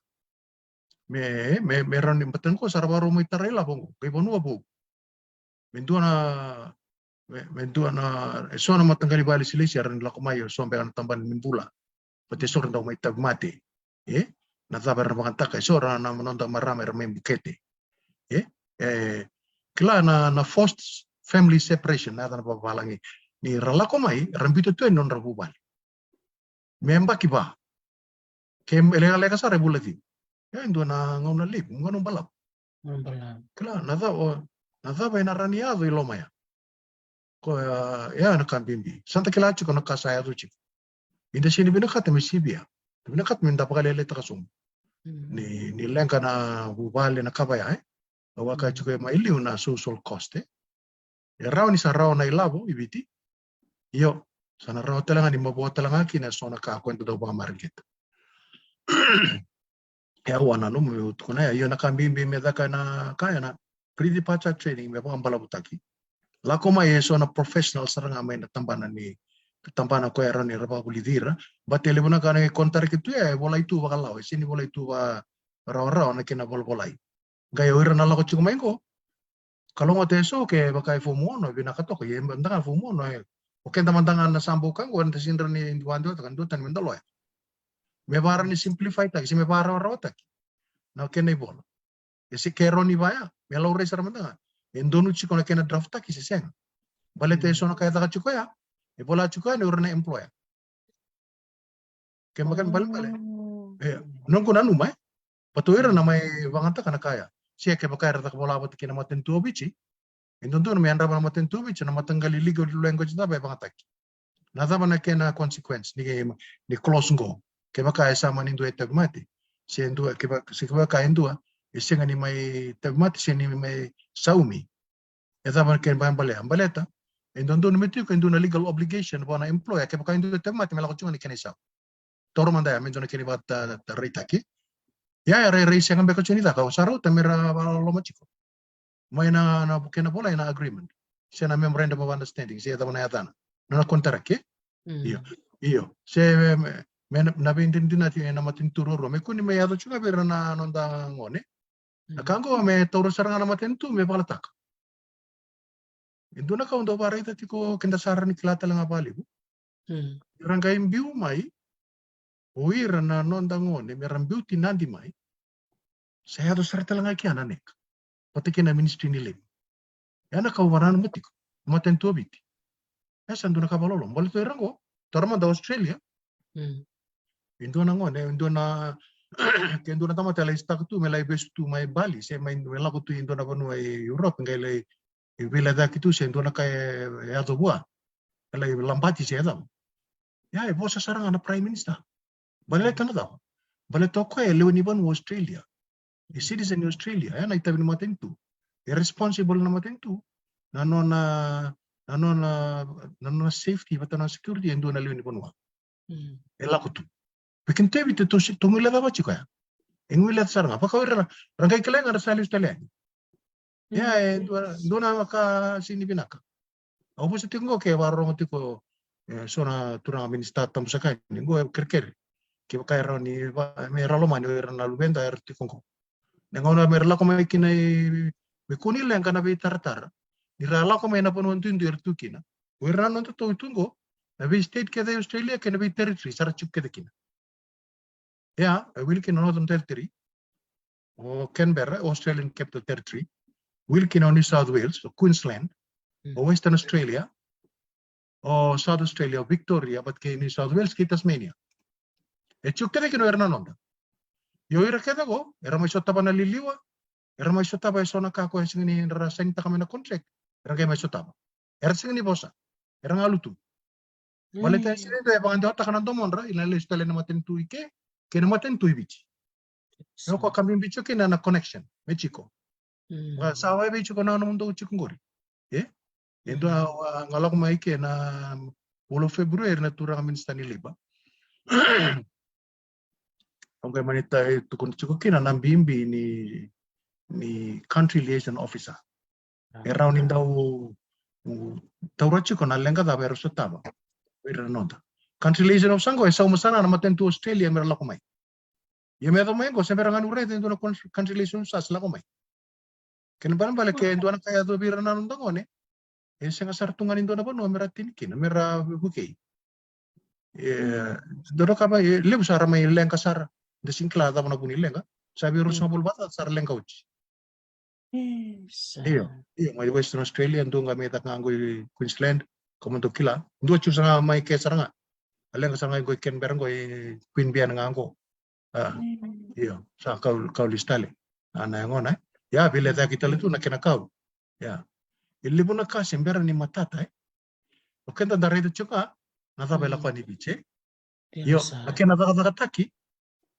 Me run betul ko sarabaro mo itarela bongo, kay banu abo. Mendua na esona matanggali bali silisi aran lakumayo sombe an tamban nimbula. Pati sora daw may tagmati. Natabar na makantaka, sora na manonda marami ramay bukete. Kila na forced family separation, nata na papalangi. Ni ralako may, rambito to non rabubal. Memba kiba. Kem elega sa rebulati. Indo na ngaw na lip, nganong balap. Kila, nata ba naraniado ilomaya. Ko, nakambimbi. Santa kilacho ko nakasaya to chik. Inda sini binakat na Sibia. Binakat mo yung dapakalele takasum. Ni lengka na bubali na kabaya Awaka chuko mailiw na social cost Raw ni sa raw na ilabo ibiti. Iyo. Sana raw talaga ni mabuo talaga kina so nakakwento daw ba market. Ya wana no mo kuna iyo nakambimbi medaka na kaya na pre-departure training me pa balabutaki. Lako yeso na professional saranga may natambana ni tampana ko era ni rapa bulidira batele bona kana kontar kitu bola itu bakal lawe sini bola itu ba raw na kina bolai gaya ora na lako chukumengo kalau ngote so ke bakai fomono binakato ko yem bandangan fomono o kenda mandangan na sambukan ko anta sindra ni indiwando kan dutan mendalo me bara ni simplify ta si me bara rawata na kena bola si kero ni baya me laure sar mandanga endonu chiko na kena draft ta ki sesen balete so na kaya ta chukoya bola chuka ni urna employer. Kaya makan balik. Nung kuna numay, patuira na may wanganta ka na kaya. Siya kaya bakaya rata bola pati kina matentuo bichi. Indonto na may andra na matentuo bichi na matanggal illegal language na bay bangataki. Nada ba na kena consequence ni close go. Kaya bakaya sama nindo ay tagmati. Siya indua kaya kaya indua siya nga ni may tagmati siya ni may saumi. Ito ba na kaya baleta. Indonto numiti ko induna legal obligation ba na employer kaya baka induna tagmati malako chunga ni kenisa. Toro mandaya medyo kini bat ritaki. Ya re siya ng beko chunita ka usaro tamira lo machiko. May na kena bola na agreement. Siya na memorandum of understanding siya tama na yata na kontraki. Iyo. Siya nabindin natin na matintururo. May kuni may yato chunga pero na nonda ngone. Nakango may toro sarang na matintu may palatak. Indo na kaundo para ito ko kendasara ni kilata lang abali. Rangay imbiu mai uira na nonda ngone meram beauty nandi mai. Saya harus serta lang aki ananek. Pati kina ministry ni lem. Yana kawaran mutiko. Matentu biti. Esa ndo na kabalolo. Mbali to irango. Torma da Australia. Indo na ngone indo na kendo na tama tala istak tu melai bestu mai Bali. Saya main melaku tu indo na banu ai Europe ngai lai Vila da kitu sendo na kay yato bua. Kalay lambati siya daw. Ya, bosa sarang na prime minister. Balay ka na daw. bale toko e lewan iban Australia. E citizen ni Australia ya na itabi na matentu. E responsible na matentu. Nanona safety batana security endo na lewan iban wa. E lakutu. Bikin tebi te to ngila da bachi kaya. Engwila saranga pakawira rangai kelenga rasali Australia. Ya dona maka sini binaka. Aku sih tengok ke warung itu ko sona turang minister tam sakai ni go kerker ke kai roni me ralo mani na lubenda er tikongko. Nengona merla ko mai kinai me kuni leng kana be tartar. Ni rala ko mai na pon tundu er tukina. Wirna no to tungo. Na be state ke de Australia ke na be territory sara chuk ke de kina. Ya, Wilkin Northern Territory or Canberra, Australian Capital Territory, Wilkin on New South Wales, or Queensland, or Western Australia, or South Australia, or Victoria, but New South Wales, ke Tasmania. E chukte ke no erna nonda. Yo ira keda go, era mai sota bana liliwa, era mai sota ba sona ka ko singini ra sing ta kamena contract, era ke mai sota ba. Era singini bosa, era ngalutu. Wale ta sini to e pangando ta kanan domon ila le stale na matentu ike, ke na matentu ibichi. No ko kami bicho ke na connection, me chico. Sawa bicho ko na no mundo chico ngori. Endo ngalak mai ke na 10 Februari na turang minister ni liba. Ang manita itu kun chico kina na bimbi ni country liaison officer. Around in daw tawrachi ko na lenga da pero sotaba. Ira nota. Country liaison officer ko sa umasana na matentu Australia merla ko mai. Yo me domay ko sa berangan ure dentro na country liaison sa sala ko mai. Kenapa balik ke dentro na kaya do bira na nundang one. E sa sartungan indo na ba no mera tinikin mera bukay. Doro ka ba lebo sara may lenga sara. Desingkla da na puni lenga. Sabi ro sa bulbata sara lenga uchi. Iyo may Western Australia ndo nga may takango Queensland komondo kila. Ndo chu sa may ke sara nga. Alenga sara nga go Canberra go Queen Bee nga ngo. Iyo sa kau listale. Ana ngona. Ya bile da kita litu na kinakau. Ya. Illibu na kasi mbera ni matata okenda da redo chuka na da bela kwa ni biche yo akena da taki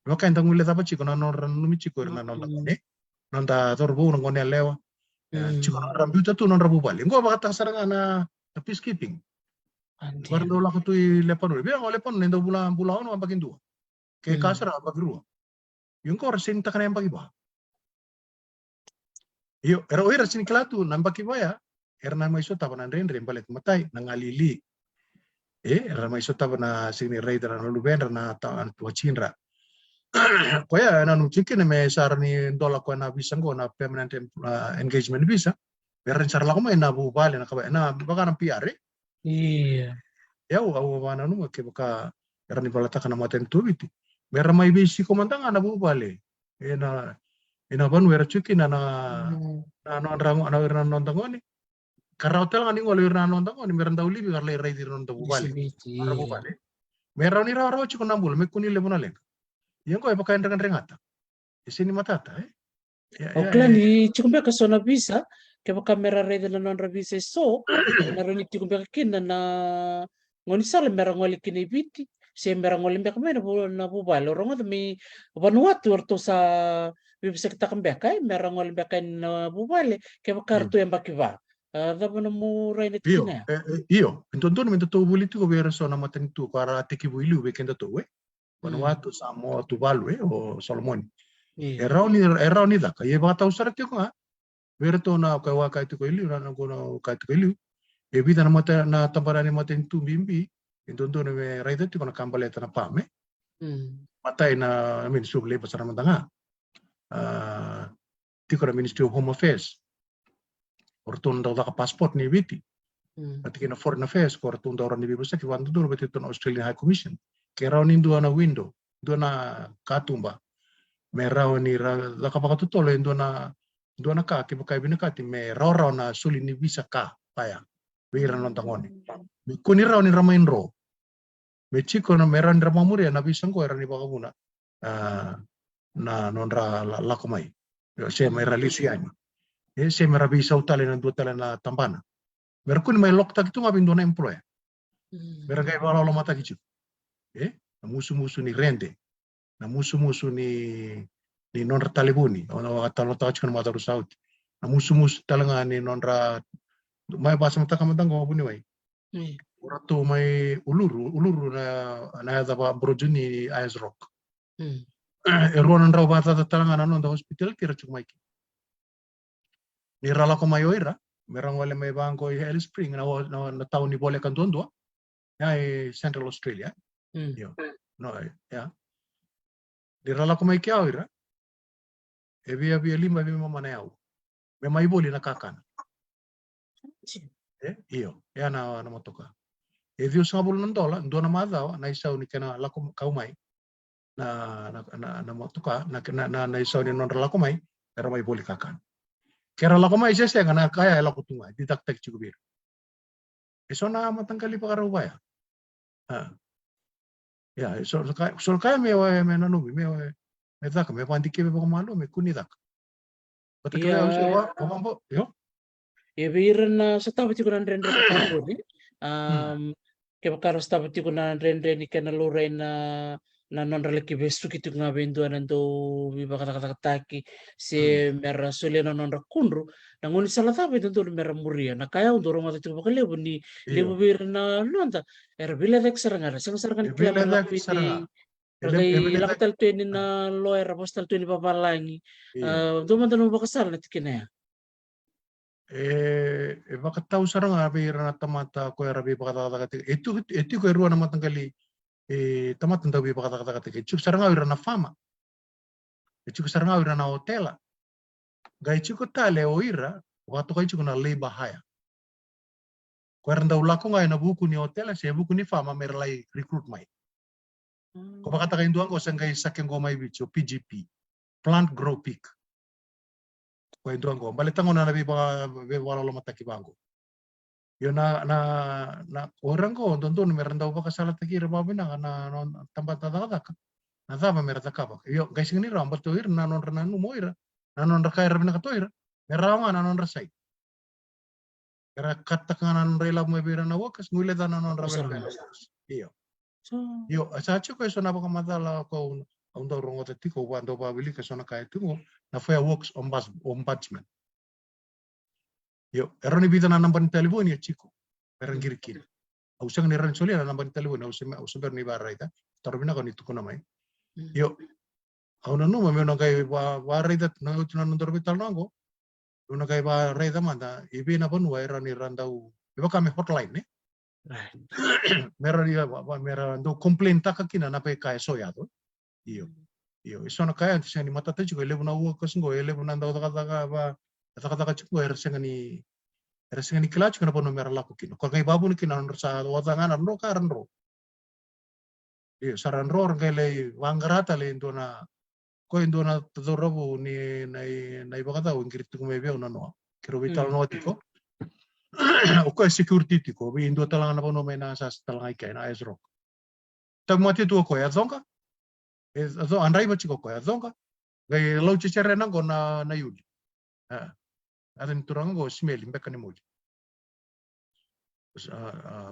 wakenda ngule da bachi kona no mi chiko na no da ne nanda torbu no ngone lewa chiko na rambuta tu no rabu bali ngo bakata saranga na peacekeeping guardo la tu lepano bia ngole pon nendo bulan no bakin dua ke kasara bagru yung ko rasin ta kana bagi ba yo era oira sin klatu nambaki baya erna mai sota bana rendre balik matai nangalili era mai sota bana sini raider na lubendra na ta tua chinra koya na nu chikin me sarni dola ko na bisa ngo na permanent engagement visa beran sar lako mai na bu bale na ka na baka na PR iya ya au wana nu ke baka erni balata kana maten tu biti mera mai bisi komandang na bu bale ina ban wera chikin na no rango na wera nondangoni karena hotel ngani ngoli rana nonton ngani meranda uli bi karle rai dir nonton bubale ara bubale merani rawa chiku nambul mekuni le bunale yang ko epakai dengan rengata isini matata okla ni chikumbe ka sona visa ke baka mera rai de non visa so na roni chikumbe ka kina na ngoni sale mera ngoli kini biti se mera ngoli mbeka mena na bubale ronga mi vanuatu orto sa bisa kita kembeka mera ngoli mbeka na bubale ke baka artu yang bakiva Dabana mo rai na tina. Iyo, pintonton minto to buliti ko bera so na mateng tu para teki builu bekenda to Vanuatu Samoa Tuvalu o Solomon. Erau ni da kaya bata usara tiko nga. Bera to na kawa kai to ilu na ngono kai to ilu. E bida na mata na tambarani mateng tu bimbi. Pintonton me rai tiko na kambaleta na pame. Matai na sugle pasara mandanga. Tiko na Ministry of Home Affairs. Ortun daw ka passport ni biti. Pati kina foreign affairs ko ortun daw ran ni bibusa ki wandu dur beti ton Australian High Commission. Ke raw ni na window, do na katumba. Me raw ni da ka pakatutolo do na ka ki bakay binakati me raw na suli ni visa ka paya. Wira non tangoni. Kuni raw ni ramain ro. Me chiko na meran ramamuri na bisang ko era ni bakabuna. Na non ra lakomai. Se me ralisi ani. Se merabi sautale na 2 tala na tambana. Merkun may lokta gitu ngabin do na employer. Meragay wala lo mata gitu. Musu-musu ni rende. na musu-musu ni nonra talibuni ona wakatalo-talo chikana mataru sauti na musu-musu talanga ni nonra mai basa mataka-matanga mabuni wai Oratu mai uluru na daba brojuni Ayers Rock. Eruan rau bata talanga na nonda hospital kira chumaiki. Ni rala ko mai oira, merang wale mai bangko i Alice Spring na tau ni bole kantuandua. Ya Central Australia. Yo. No ya. Ni rala ko mai kia oira. Evia lima mama na yau. Me mai boli na kakana. Iyo. Ya na motoka. Evio $10 ndona madhawa na isau ni kena lako kaumai na motoka na isau ni nonra lako mai era mai boli kakan kera lako mai sese ngana kaya lako tunga di tak chukubir esona matangkali pakara ubaya ya so kaya me nanubi me tak me pandike me pamalu me kunidak patakaya usawa pamambo yo Ebirna sa tabu tikunan rendre katambo ni kebakaro sa tabu tikunan rendre ni kanalure na nonra leki bestu kitu ngabendo nanto biba kata-kata se merah sole na nonra kunru nangoni salah tabu itu merah muria na kaya untuk orang mata tiba lebu ni lebu birna lonta erbila dek serangan kia merapi di ragai laktal tueni na lawyer postal tueni papalangi do man tanong bakasal na tikina ya bakatau sarang abi rana tamata ko arabi bakata itu ko ruana matangkali tamata ndawi bakata chuk sarang abi rana fama chuk sarang abi rana hotela gai chuk tale oira waktu kai chuk na lei bahaya ko randa ulako ngai na buku ni hotela se buku ni fama merlai recruit mai ko bakata kai duang ko sangai saking go mai bicho PGP plant grow pig ko induango bale tango na nabi ba wala lo mataki bango yo na orang ko tonton meranda ba kasala takir ba bina na tempat tata na taba merata kaba yo guys ini rambut to ir na non renanu moira na non rakair bina katoira merama na non rasai era katakanan rela mo bira na wakas ngule na non rabel yo asacho ko so na ba kamadala ko untuk rongo tadi ko wando babili ke sona kaya tungo na fair works ombudsman yo eroni bita na namban telefon ya chico perangir kiri ausang ni ransoli na namban telefon ausang ber ni baraita tarbina ko nitu ko na mai yo au na no me no kai baraita na utuna no dorbital nango no kai baraita manda ibi na pon wa erani randau iba kami hotline ne merani mera do complain takakina na pe kai soyado iyo iso na kaya antes ni mata tajuk elebu na uwa kasungo elebu na ndau taka chuko ersengani kelach kana pono mera laku kino ko kai babu ni kina sa watangan ro karan ro iyo saran ro ngele wangarata le indona ko indona todorobu ni nai bakata ngiritu me be una no kiro vital no tiko o ko security tiko bi indo talanga pono mena sa talanga kai na Ayers Rock tag mati tu ko ya zonga so andai bachi ko ya zonga gai lau cicere nango na yuli adan turang go smell mbekani muli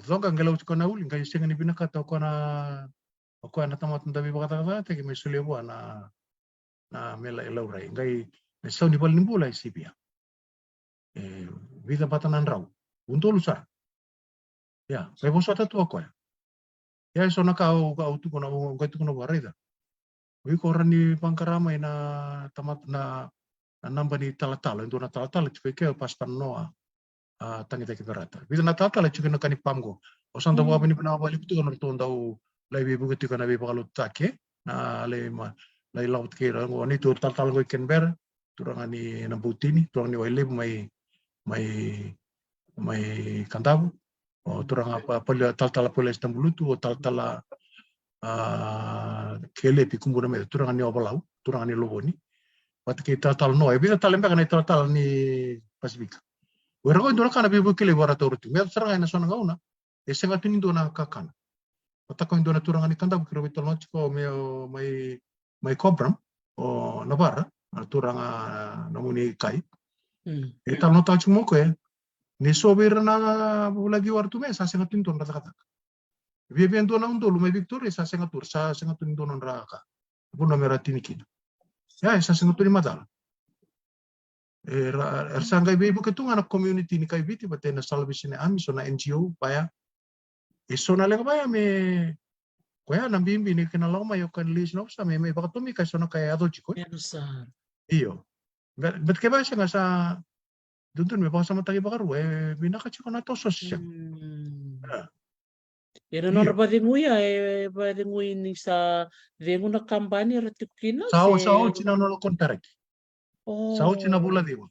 zonga ngelau ko na uli gai sengani binaka to ko na tamat ndabi bakata te me sulebo na mela elau rai gai so ni bal nimbula sibia vida patanan rau untuk lusar ya gai bosata tu ko ya so na kau tu ko na gai tu ko na barida wi ko rani pangkarama na tamat na namba ni tala-tala ndo na tala-tala chike pas noa tangi take berata bisa na tala chike no kani pamgo osan do bani pina bali tu no to ndau lai bi bugu tikana bi pakalu take na lai laut ke rango ni tu tala go kenber turangani na butini turangani waile mai kantabu o turang apa tala poles tambulutu o tala kele pi kumbuna me turang ni obalau turang ni loboni pat kita tal no e bisa tal mbaka ni tal ni Pasifika wero ndora kana bi bukile wara torti me saranga na sona gauna e senga tuni ndona kakana patako ndona turang ni kanda bukiro bitol no chiko me mai kobram o nabara turang namuni kai e tal no ta chumo ko ni sobir na lagi wartu me sa senga tuni ndona kata Viviendo na undo lume Victoria sa sengatur sa sengatun donon raka Puno meratini kina. Ya, sa singutuni matala. Ersanga ibu ketunga na community ni kaibiti batena salvation ami so na NGO paya. Isona lega paya me koya na bimbi ni kina lama yo kan lis no sa me bakatumi ka sona kaya ado chiko. Yanusan. Iyo. Bet ke ba nga sa dudun me baka sa matagi bakaru binaka chiko na to sosya. Era non rabadinguya badingui ni sa vengu na kampani ratikina Sao china no kontarek. Sao china bula Oh. diwa.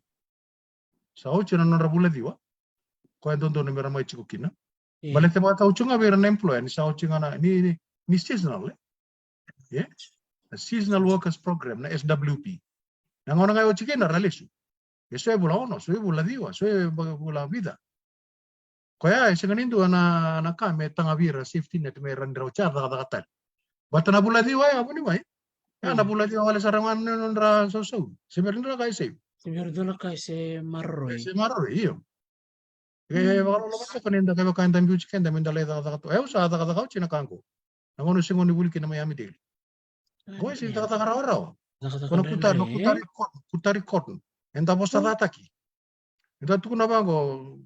Sao china no rabula diwa. Koya dondo ne mera mai chiko kina. Bale te bata uchunga vera na employer ni sao chinga na ni seasonal yeah. A seasonal workers program na SWP. Na ngona ngai ochike na ralesu. Eso bula ono, so bula diwa, so bula vida. Koya senganindu na kame tanga vira safety net me randra uchar daga tal. Bata na bula diwa ya buni mai. Ya na bula diwa wala sarangan nondra so. Sebenarnya kai save. Sebenarnya kai se marroi. Se marro iyo. Bakalo lo ko kaninda kay bakanda mbiuchi kenda minda le daga to. Usa daga china kango. Nangono singoni bulki na mayami dili. Goy si daga raw. Kono kutari cotton. Enda bosta dataki. Enda tuku na bango.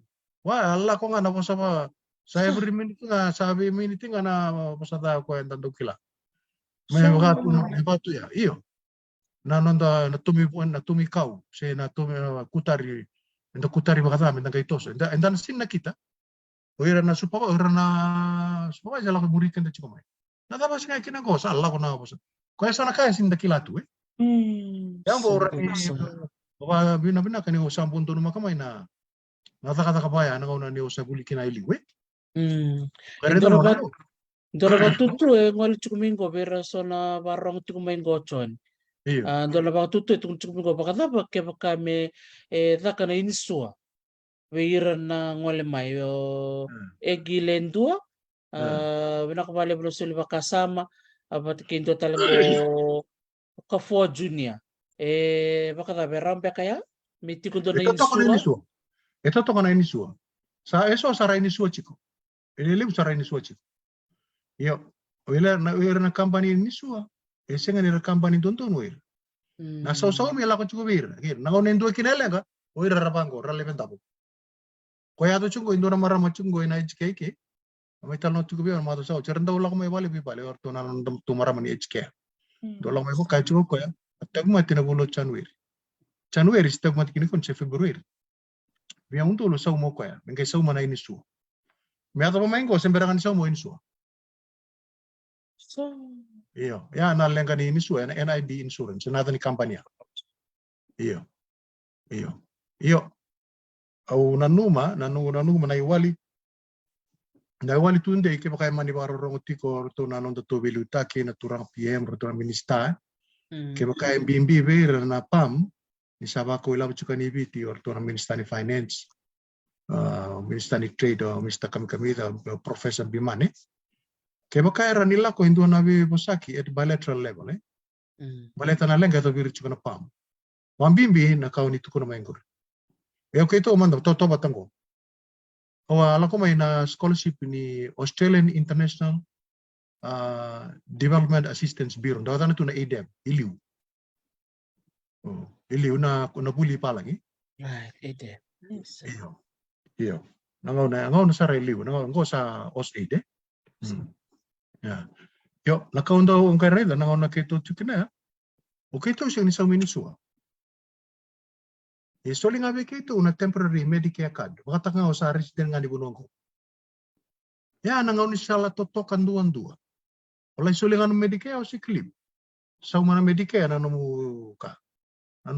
Wah, Allah ko nga na bosta ba saya beri minute nga sabi minute nga na bosta da ko enda dokila. May batu ya. Iyo. Na nonda na tumi kau. Se na tumi kutari. Enda kutari bakata enda kaitoso. Enda sin na kita. Oira na supaya jala ko burikan de chiko mai. Na da bas nga kina go sa Allah ko na bosta. Kaya sana kaya sin da kilatu Yang orang bina kani usam punto numa kamay na kata kabaya na kauna ni usa buli kina iliwe. Dora tutu ngol chukumingo bera sona barong chukumingo chon. Dora ba tutu chukumingo bakata ke bakame dakana inisua. Weira na ngole mayo egilendua. Bina kabale blosuli bakasama abat kinto talango Kafua Junior. Bakata berampe kaya mitiku do na inisua. Ito to kana inisua. Sa eso sara inisua chiko. Ele sara inisua chiko. Yo, oila na company inisua. Esenga ni company tonton oil. Na so mi la ko chiko bir. Na ko nendo kinele ka oira rabango raleventabo. Ko ya to chungo indona mara machungo ina HK. Amai tal no chiko bir ma to sa cherenda ula ko mai bale bi bale or to na tumara mani HK. Dola mai ko kai chiko ko ya. Tagma tina bolo Januari setiap mati kini kon Februari. Via untuk lo sau mo ko ya. Mengai sau mana ini su. Me atau pemain ko sembarangan sau mo ini su. Iyo, ya na lenga ni ini su na NID insurance na ni kampanya. Iyo. Au nanuma na iwali. Na iwali tunde ke pakai mani baro rongotiko to na nondo to belu taki na turang PM to na minister. Ke pakai bimbi ber na PAM. Ni sabako ilang chuka ni biti or to na minister ni finance. Minister ni trade o minister kami da professor Bimane. Ke pakai ranila ko hindu na bi bosaki at bilateral level Baleta na lenga to biru chuka na PAM. Wambimbi na kauni tuko na maingor. Okay to manda to batango. Ala ko may na scholarship ni Australian International Development Assistance Bureau. Daw na to na ADEB, iliw. Iliw na buli pa lang ADEB. Iyo. Nangaw na sa iliw, nangaw sa OSAID. Yeah. Yo, nakaw daw ang karela, nangaw na kito chukina. Okay to siya ni sa minisua. Soli nga kito una temporary Medicare card. Baka nga sa resident nga ni bunong. Ya nangaw ni sala totokan duan-dua. Wala soli nga ng Medicare o si clip. Sa umana Medicare ano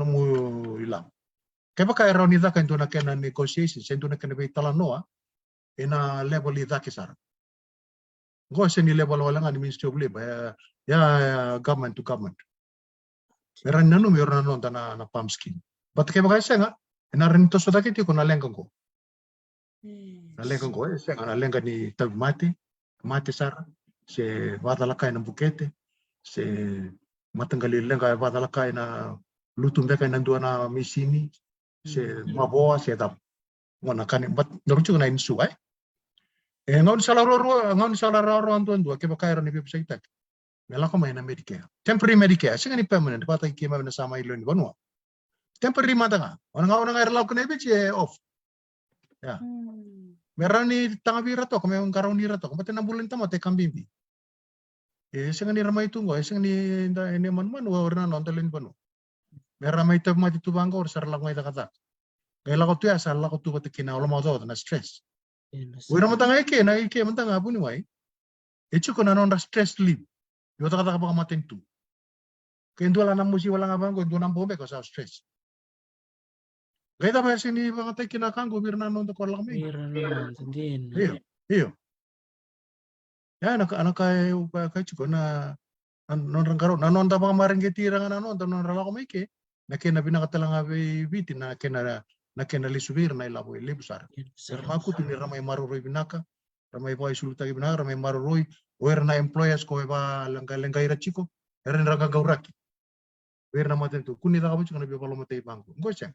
mo ilang. Kaya baka araw ni daka ito na kena negotiation, ito na kena baitala noa, ina level ni daki sara. Go sa ni level wala nga ni Ministry of Labor, government to government. Meron na meron na PAM scheme. Ba't kaya baka siya nga, ina rin ito sa daki ito ko nalenggang ko. Nalenggang ko, siya nga nalenggang ni Tabi Mati Sara, si Vadalakay ng Bukete, si Matanggalil lang kaya Vadalakay na lutum beka nandua na misini, si Maboa, si Edap. Ngona kanin, ba't narucho na insu ay? Ngayon sa laroro ang tuan dua, kaya baka ni Pipa Saitak. Melako may na Medicare. Temporary Medicare, sing ni permanent pata ki ma na sama ilo ni banwa. Temporary mata nga. Ona nga irlaw ko na bichi off. Ya. Merani tanga bira to, kami ang karaw nira to. Kapati na bulan tama te kambimbi. Sing ni ramay tungo, sing ni ini man wa orna non talin banu. Meramay tab mati tubang ko or sarlang may takata. Kaya lako tuya sa lako tu pati kina ulam auto na stress. Wira matanga ike na ike matanga apu ni wai. Echu ko na non stress leave. Yo kata ka matin tu. Kaya wala na musi wala nga bang ko nang bombe ko sa stress. Kaya tapos sini bang tay kinakang go birna non to korlang mi. Iyo. Ya anak kay kay chuko na non rangkaro na non tapang maring getira nga non non rala ko maike. Na kena binakatalang abi biti na kena lisubir na ilabo ilibusar. Sermaku tu ni ramai maruroi binaka, ramai boy suluta binaka, ramai maruroi, oer na employers ko ba langga ira chiko, erin raga gauraki. Oer na maten tu kuni daga bucu kana bi palo matei bangku. Ngocha.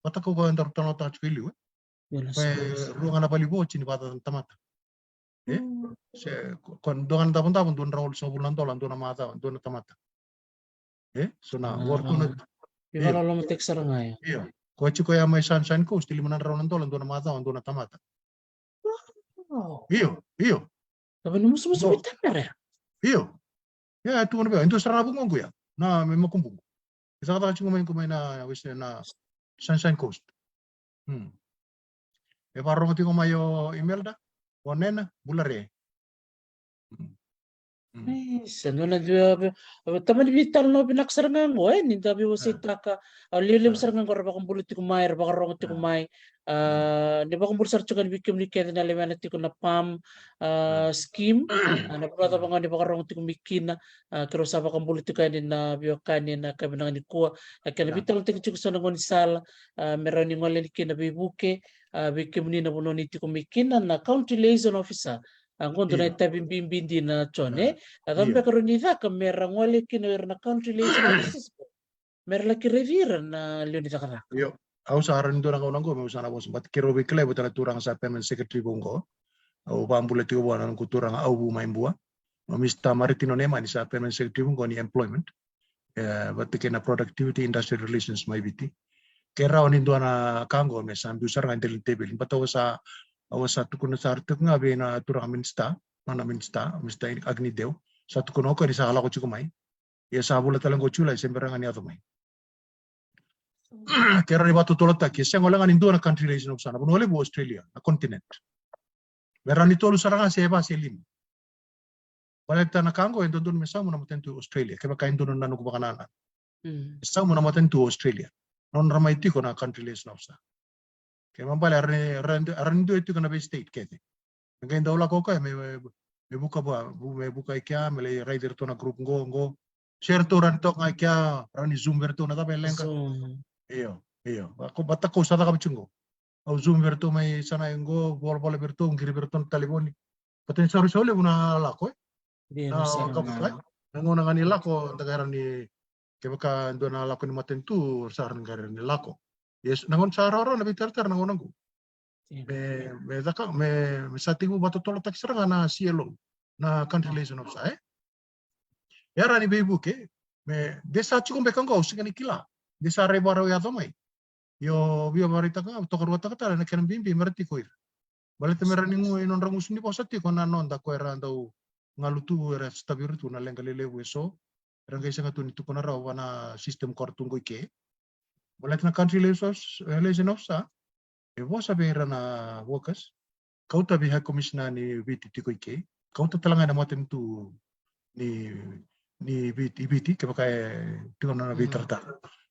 Pata ko ga ndar tano ta chkili we. Ruang na pali bo chini pata tamata. Se kon dongan ta punta pun don raul so bulan tolan don mata don tamata. So na work na Kalau lo metek serangay. Iya. Ko chiko ya mai sunshine coast ili manan raul tolan don mata don tamata. Iyo. Tapi ni musuh bitan ya. Iyo. Ya tu ngono itu sarana bungo ya. Na me makumbung. Isa kata chiko main kumay na wis na sunshine coast. E parro mati ko mayo email da. Onena bulare. Sano na dia taman bitan no binaksarangan ko ni tabi wasita ka lilim sarangan ko ra bakong buliti kumay ra bakarong ti kumay di ba kung bulsar chugan bikim ni kaya na leman ti ko na PAM scheme na pagkata pa nga di bakarong ti kumikina kero sa bakong buliti kaya ni na biyokan na kabinangan ni kuwa kaya bitan ti ko sa nangon sal meron ni ngolin kina bibuke bikim ni na puno ni ti kumikina na county liaison officer ang kondo na itabing bimbindi na chone atam bekarunita ka merang wali kinoir na country liaison offices mer laki revira na leonita kara Yo au saran do nang onang ko me usana bos bat kiro bikle butana turang sa permanent secretary bongo au bambule ti wana ko turang au bu main bua mista maritino nema ni sa permanent secretary bongo ni employment bat kena productivity industrial relations mai biti kera oni do na kango me sambu sarang intel table bataw sa awas satu kuno sartuk nga be na turang minsta mista agni deo satu kuno ko di sa ala ko chukumai ya sabula talang ko chula semberang ani atomai kera ni batu tolota ki sengolang ani na country relation of sana bunole bu Australia a continent berani tolu saranga seba selim balik na kango endo don mesa mo na matentu Australia kaya kain don nanu ko bakanana sa mo na matentu Australia non ramai ti ko na country relation of sana kaya mambala arando itu kana be state kete ngayon daw la ko kaya me buka ikya me rider to na group ngo share to ran to nga ikya rani zoom verto na ta belenga iyo ako bata ko sa ka bichungo au zoom verto may sana ngo bol verto ngiri verto taliboni patin sa rusole buna la ko na ka ngona nga nila ko tagaran ni kaya ka ndo na la ko ni matentu sa ran garan nila ko yes nangon sararo na bitar nangon ko me satigu batu tolo tak seranga na cielo na country relation of sa ya rani bebu ke me desa chukum bekang ko sikani kila desa re baro ya tomai yo bio marita ka to korwa ta na kan bimbi merti ko balit merani ngo inon rangus ni posati ko na non da ko era ndau ngalutu era stabirutu na lengalele weso rangay sa ngatun itu ko na raw na system kortungo ke balit na country relation of sa Evo sabi na workers, kau tabi ha komisna ni BT ko ike, kau talangan na matem tu ni BT kaya kaya tu na bitarta.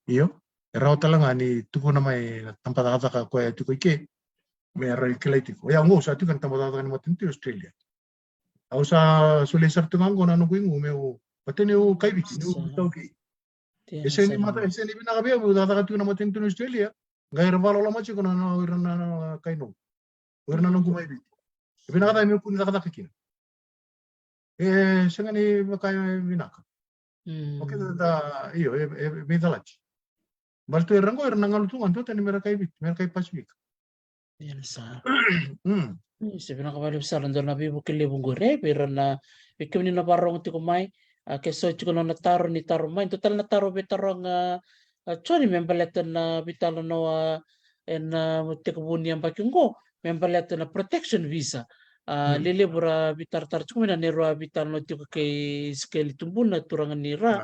Iyo, raw talangan ni tu na may tempat ata ka ko tu ko ike, may aray kilay ko. Ya ngo sa tu kan tempat ata ni matem tu Australia. Au sa sulisar tu ngango na nunggu ingu meu, pati ni u kay biki ni u tau ki. Ese ni binakabiya bu ata tu na matem tu Australia. Gaya valo lama sih kuna na wirna kaino wirna nunggu mai biti binaka tayo pun nakata kikin sengani makaya binaka oke ta iyo betalach balto irango irna ngalutungan to tani mereka pasifik yan sa si binaka bali sa rando na bibu kili bunggure pero na bikim ni na parong ti kumay ke so chuko na taro ni taro mai total na taro betaro nga choni membaleta na bitalo no en te kubuni ang pakingo membaleta na protection visa lele bura bitar tar chuko na nero bitar no tiko ke skeli tumbun na turangan nira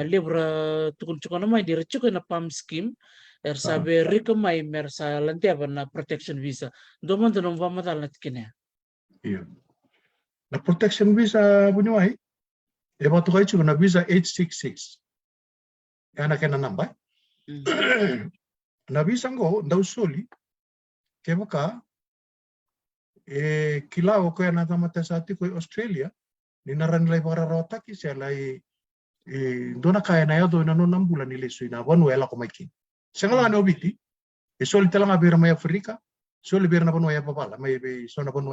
lebra tukun chuko na mai dira chuko na PAM scheme sabe rika mai mer sa lantiaba na protection visa doman donon vamadal na tikine Iya. Na protection visa bunyuai e batu kai chuko na visa 866 ana kena namba na visa ngo ndau soli ke baka kilao ko na tamata sa ti ko Australia ni naran lai para rota ki se lai dona kaya na do na no 6 bulan ni lesu na banu ela ko maiki sengala no biti e soli talanga bira mai Afrika soli bira na banu ya babala mai be sona banu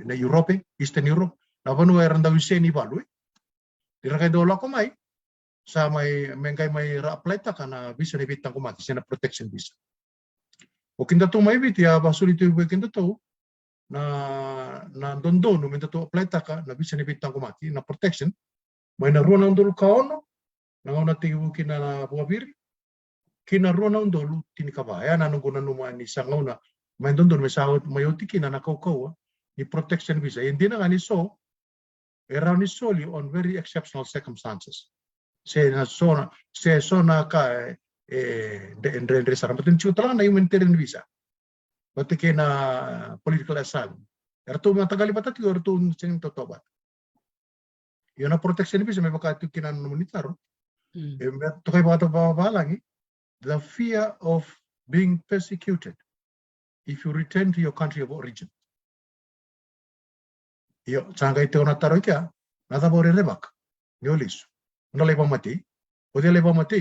na Europe Eastern Europe na banu ya randa wiseni balu dirakai do la ko mai sa mai mengai mai ra apply ta kana bisa ni bitang ko maki sena protection visa o kinda to mai biti ya basuli tu kinda to na dondo no minta to apply ta ka na bisa ni bitang ko maki na protection mai na rona ndol kaono na ona tigu kina na buabiri kina rona ndol tini ka ba ya na no gona no mani sangauna mai dondo me sa mai otiki na kau ni protection visa hindi na ngani so around is solely on very exceptional circumstances se sona ka de sarang betul cuta na humanitarian visa batike na political asylum erto matagali patati erto sing totobat yona protection visa me bakatu kinan humanitar to kay bata ba lagi the fear of being persecuted if you return to your country of origin yo sanga ito na taro kya nata bore rebak nyolis na leba mati o de leba mati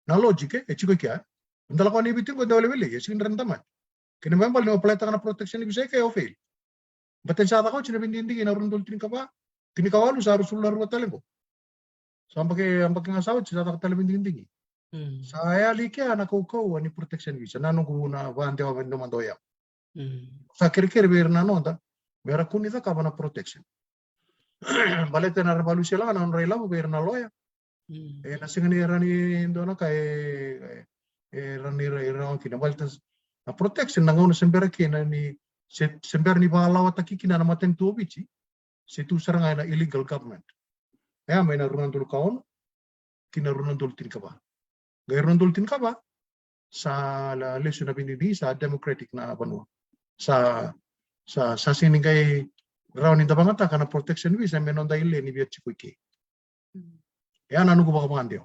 na logique e chico kya ndala ko ni bitin ko dole wele yesin randama kina membal no plata kana protection bisa ke ofil baten sa ko chine bindindi na rundul tin ka ba tin ka walu sa rusular wa talengo sampai nga saud sa ta talebindindi saya like anak ko ni protection visa nanu ko na bante wa bendo mandoya sa kirkir bir na nonda bera kunita ka bana protection balete na revolution la na rela bir na loya na singani rani ndona ka rani rani kina baltas na protection na ngona sembera kina ni sembera ni balawa takikina na maten tu bici situ saranga na illegal government ya may na runan dul kaon kina runan dul tin kaba gay runan dul tin kaba sa la lesu na binidi sa democratic na banwa sa siningay raw ni dabangata kana protection visa menon da ile ni biat chikuike ya nanu ko baka mandio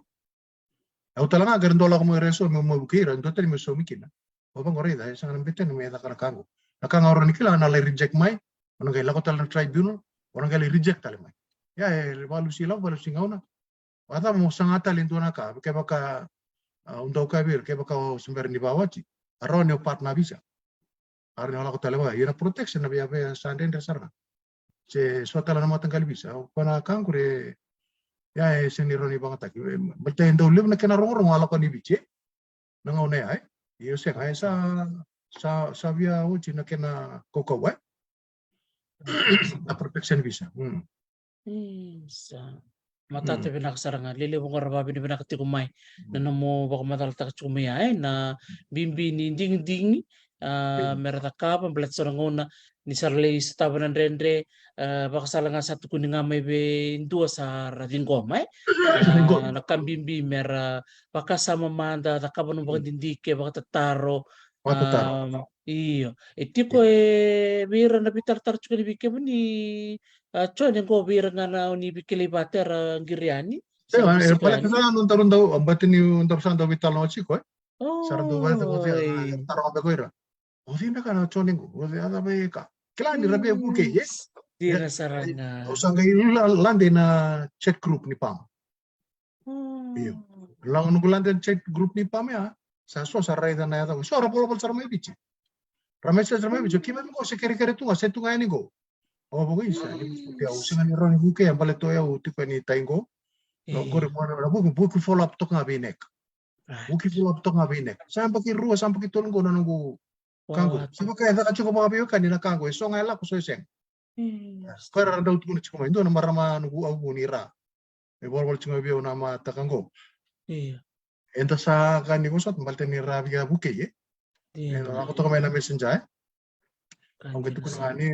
au talanga garindola ko mo reso mo bukira ndo tali mo so mikina o bang ore da sa ngam beten me da kana kango nakanga oro nikila na le reject mai ono gay lako tal tribunal ono gay reject tal mai ya walu sila walu singauna wata mo sangata lindona ka ke baka undo ka bir ke baka sumber ni bawachi arone o partner visa arne wala ko talema ira protection na biya sanden resarna se sotala na matanggal bisa pana kangure ya senironi banget taki balte ndo live na kana rong wala ko ni biche na ngone ay iyo se kaya sa via uchi na kena kokowa na protection visa sa mata te binak saranga lele bong raba bin binak ti kumai na namo baka matal ta kumaya na bimbi ni ding ding merata ka pambelat sorangona ni sarle stabanan rendre baka salanga satu kuninga may be dua sa radingoma na kambimbi mera baka sama manda ta kabano baka dindike baka tataro iyo etiko bira na bitar-tar chuka ni bike ni chone ko bira nga na ni bikili bater ngiriani balik na non tarun daw ambatin ni untar sa daw vital no chiko sarado ba ta ko taro ba ko ira o sina kana chone ko o ada ba ka kila ni rabi ko ke dira saranga o sanga lande na chat group ni pam iyo lang no lande chat group ni pam ya sa so sa raida na ya so ra polo sar mai bichi ramesa sarmai bichi kima ko se kere tu ase tu ngani go o bo isa ni ya o singa ni ron buke ya bale to ya o tipo ni taingo no gore mo na buku follow up to ngabinek buki follow up to ngabinek sampai ki ruwa sampai ki tulungo na nungu kango sibo kaya da kacho ko mga biyo kanina kango so ngala ko so iseng Kau ada daun tu cuma itu nama rama nugu au nira. Bol cuma biar nama takanggo. Iya. Entah sa kan ni kusat malte nira biar buke ye. Aku tahu main nama senjai. Ang gitu kuna ni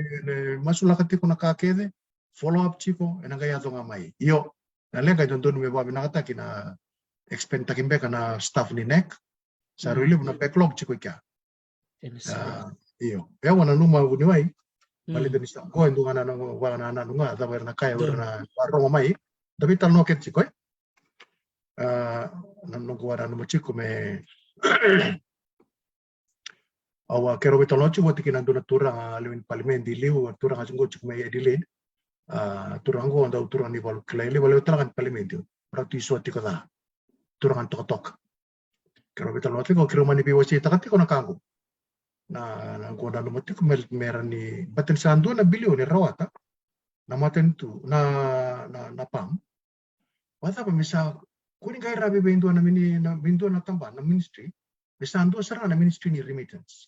masulah ketik kuna kakede follow up chiko enang kaya to ngamai. Iyo. Naleng kaya tonton me babi nakata kina expand takimbe kana staff ni nek. Saruli buna backlog chiko kya. Iyo. Ya wana numa uniwai. Bali dan isang ko endo ngana nang wana nana nunga ta werna kaya werna rongo mai. Tapi tal no ket chiko. Nang ko wana numa chiko me awa kero betul no chiko tikinan duna turang lewin parlimen di liu turang asunggo chiko me edilid. Turang ko anda turang ni balu kelai balu telangan parlimen tu. Berarti suatu kata turangan tok. Kero betul no chiko kero mani biwasi takati ko nakanggo. Na ko na lumati ko meron ni batin sa ando na bilyon ni rawata na maten tu na pam wata pa misa kuning kay rabi bindo na bindo na tamba na ministry misa ando sara na ministry ni remittance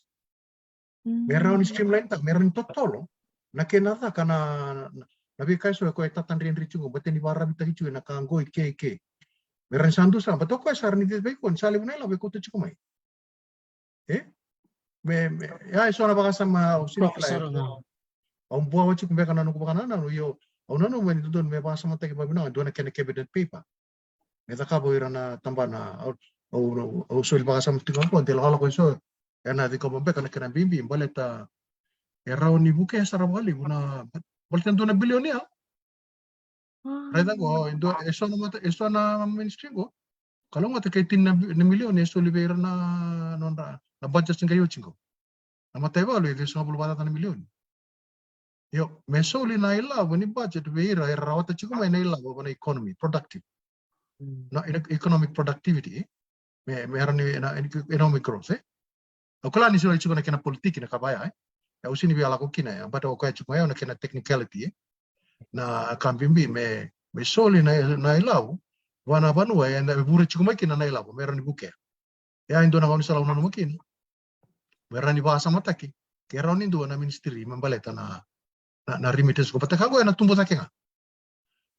meron ni streamline tak meron totolo na kenata kana nabi kay so ko etatan rin richu batin ni bara bita richu na kango ke meron sandu sa bato ko sar ni be ko sali mo la be ko tu kumai ya iso na baka sama usini kila ang buwa wachi kumbe kana nuku baka nana yo au nanu when don me baka sama teki babina do na kene cabinet paper me ta kabo ira na tambana au so baka sama tiki ko del hala ko so ena di ko bombe kana kana bimbi baleta era ni buke sara bali buna bolten do na bilyon ya reda ko indo eso na ministry ko kalau ngata kay tin na milyon eso libera na nonra na budget ng kayo chingo namatay ba lo yung 50 milyon yo mesoli na ila ni budget beira rawata chiko may na ila na economy productive na economic productivity meron ni economic growth akula ni sila chiko na kina politiki na kabaya ya usini biala ko kina ya bata ko chiko na kina technicality na kambimbi mesoli na ila wana banua ya na bure chiko may kina na ila meron ni buke ya indo na sala una makina meron ni bahasa mataki kera ni do na ministry membaleta na remittance ko pataka ko na tumbo takenga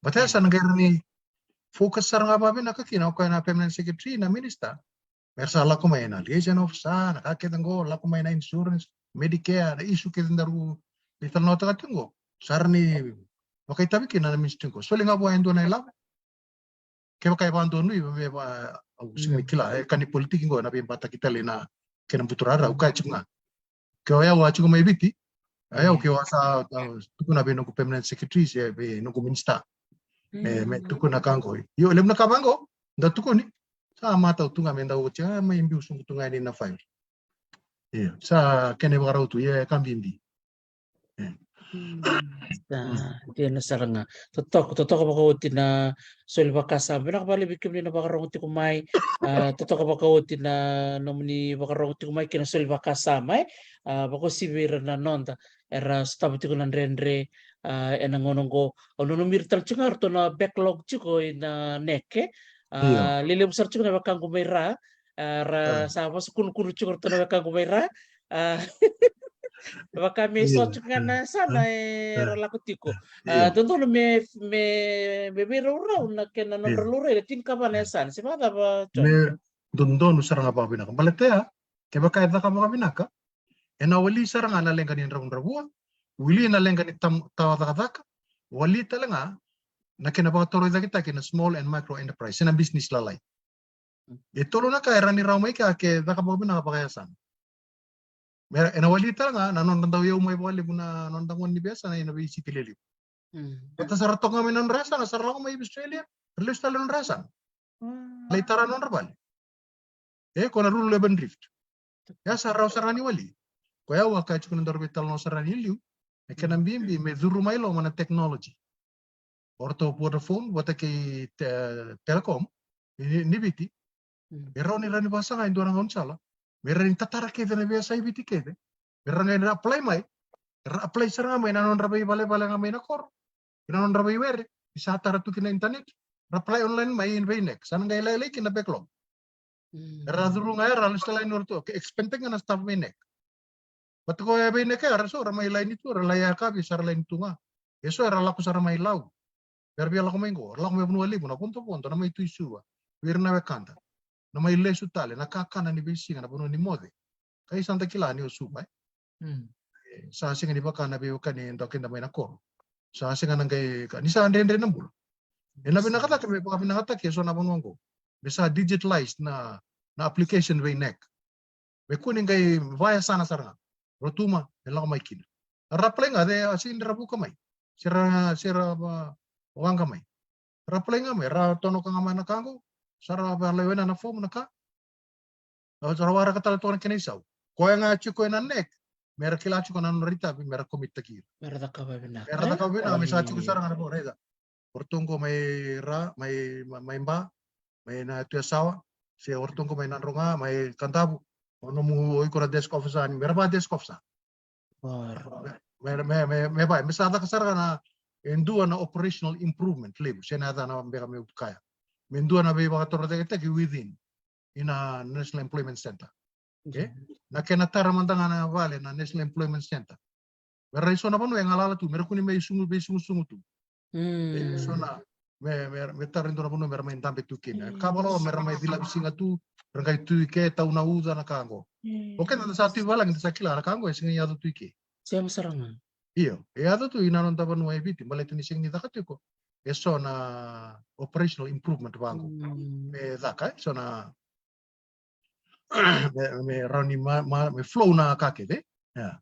bataya sa nagayro ni focus sarang ababe na kakina ko na permanent secretary na minister mersa la ko may na liaison officer nakakitango la ko may na insurance medicare na issue kitandaru lital nota katungo sarni makay tabi kina na ministry ko so linga bo endo na ila kaya kaya bando nui ba using kila kani politiki ko na bimbata kita lena kena buturara uka chunga kaya wa chunga may biti ayaw kaya sa tuko na binong permanent secretary siya binong minister me tuko na kango yo lem na kabango da tuko ni sa mata tunga me ndaw cha may imbi usung tunga ni na file sa kene baraw tu ye kambindi dia na saranga totok ba na sul bakasa bina bali bikim ni na bakarong ti kumay totok ba na nomni bakarong ti kumay kina sul bakasa may bako sibira na nonda era stabu ti kunan rendre enang ngonong ko ono mirtal chungar to na backlog chiko na neke lilim sar chiko na bakang kumera ra sama sukun kuru chungar to na bakang kumera baka may socho nga na sana relaku tiko. Tonto me raw na kena non ralure tin ka ba nesan. Si mata ba chon? Me dondo sarang apa binaka. Balatea ke baka eda ka mga binaka. Ena wali sarang ana lengan ni raun rabua. Wili na lengan ni tawatakataka. Wali talanga na kena baka toro kita kena small and micro enterprise. Sina business lalay. Ito na ka era ni ramay ka ke baka mga binaka pakayasan. Ena wali talanga nanon daw yung may wali muna non dangon ni biasa na inabi si kilili. Kata saratok nga non rasa na sarang may Australia. Release talo non rasa. Laitara non rabal. Kona rule leben drift. Ya sarau sarani wali. Kaya waka chukun darbe talo non sarani liu. Kenang bimbi me zuru mailo mana technology. Orto Vodafone wata ke Telkom ni biti. Pero ni rani basa nga indorang onsala. Meron tatara kete na biasa ibiti kete. Meron na apply mai. Apply sarang mai nanon rabai bale nga mai na kor. Nanon rabai were. Bisa tara tu kina internet. Apply online mai in nek. Sana ngai lele kina backlog. Razuru ngai ralis lain orto. Ke expecting na staff mai nek. Pati ko ya bine ka araso ramai lain itu ralaya ka bisa lain tunga. Eso era laku saramai lau. Biar biar laku mengo, laku me bunua libu na ponto nama itu isu. Wir na kanta. Nama ile su tale na kakana ni bisi na bunua ni mode. Kai santa kila ni usupa. Sa singa ni bakana be ukani ndokin na na ko. Sa singa nang kai ni sa ande na bulu. Ena binakata ke baka binakata ke so na bunwango. Bisa digitalized na application way neck. Be kuning kai vaya sana saranga. Rotuma elang mai kina. Raplenga de asin rabu kamai. Sira wang kamai. Raplenga me ra tono kanga mana kango. Sara ba lewena na form na ka. Sara wara kata tono kene sau. Ko nga chuko na nek. Mera kila chuko na norita bi mera komit takir. Mera takaba bina. Mera takaba bina me sa chuko sara na bo reza. Ortungo mai ra mai mba mai na tua sawa. Si ortungo mai na ronga mai kantabu. Ono mu ikora desk officer ni mera ba desk officer. Me vai misada kasara na endua na operational improvement lebu senada na mbega me kaya mendua na be ba torre te within ina National Employment Center okay na kena tara mandanga na vale na National Employment Center vera iso na panu yang alala tu mera kuni me sungu tu so na me tarindo na panu mera main tambe tu kina kabalo mera mai dila bisinga tu rangai tu ke tau na uza na kango oke na satu wala ngi sakila na kango singa ya tu ke siapa serangan iyo ada tu ina non taban wa biti malai tuni sing ni takatiko eso na operational improvement bangu me zaka so na me rani me flow na kake de ya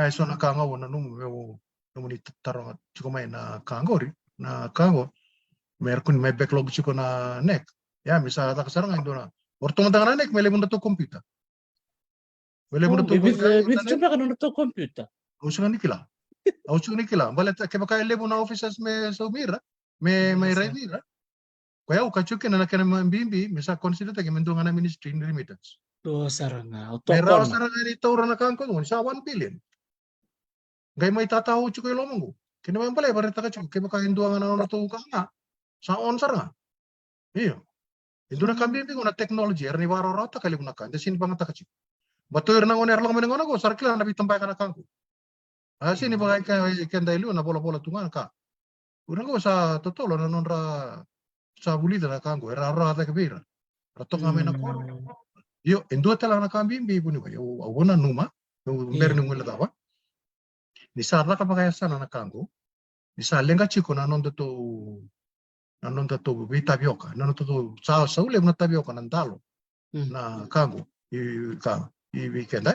so na kanga wona numu ni taro chiko mai na kangori na kango me kun me backlog chiko na nek ya misa ta kasaranga indona orto mandanga nek mele bunda to computer mele bunda to cuma kan untuk komputer usungan nikila baleta ke baka lebu na offices me somira me raivira kwa hiyo ukachuke na kana mbimbi misa consider take mendonga na ministry in remittance do saranga mera saranga ni taura na kanko mo sa 1 billion ngai mai tata ho chuko lomongo kene mai pale bare taka chuko ke baka indonga na ono to kanga sa on saranga iyo induna kambimbi ngona technology erni waro rata kali gunakan desin bangata kachi batur na ngoner lang menengono go sarkila na bitambai kana kanko sini bagai kenda ilu na bola tungan ka urang ko sa totolo na nonra sa bulida na kango era ra ta kebira ratok ngame na ko yo endo tala na kambimbi buni ba yo awona numa berni ngula dawa ni sa ra ka bagai sana na kango ni sa lenga chiko na non to bi tapioca na non to sa ule na tapioca nan talo na kango i weekend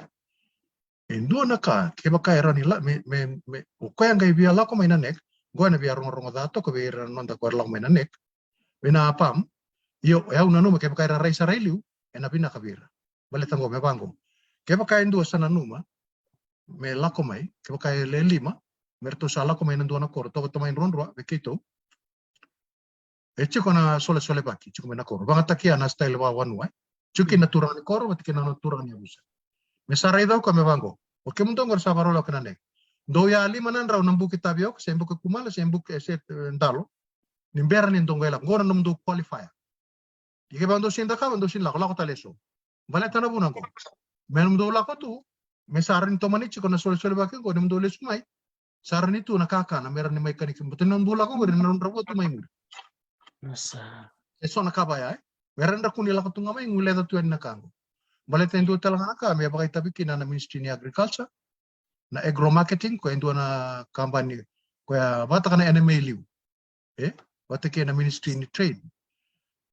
Endua na ka ke baka era ni la me o ko yang bia la ko mai na nek go na bia rong dato ko bia non da ko la mai na nek bina pam yo ya una no ke baka era raisa railiu ena bina kabira bale tango me bango ke baka endua sana numa me la ko mai ke baka le lima merto sala ko mai na na kor to main ronro be kito eche kona sole baki chuko me na kor banga takia na style wa wanu chuki na turani kor batike na turani abusa Mesarai daw kami bango. Oke munto ngor sa parola kanane. Do ya ali manan raw nambu kitabiok, sembu ke kumala, sembu ke set ndalo. Nimbera ni ndongo ela ngora namdu qualifier. Ike bando sinda ka bando sin lako taleso. Bale tana bunang ko. Menum do lako tu mesarin to manichi ko na sole baki ko namdu le sumai. Saran itu nakaka na meran ni may kanik. Butin namdu lako ko rin rawo tu may mud. Masa. Eso nakabaya Meran ra kunila ko tunga may ngule da tuan nakango. Baleta endo talanga ka me bagai tabiki na Ministry ni Agriculture na agro marketing ko endo na company ko ya bata kana NMA liu bata ke na Ministry ni Trade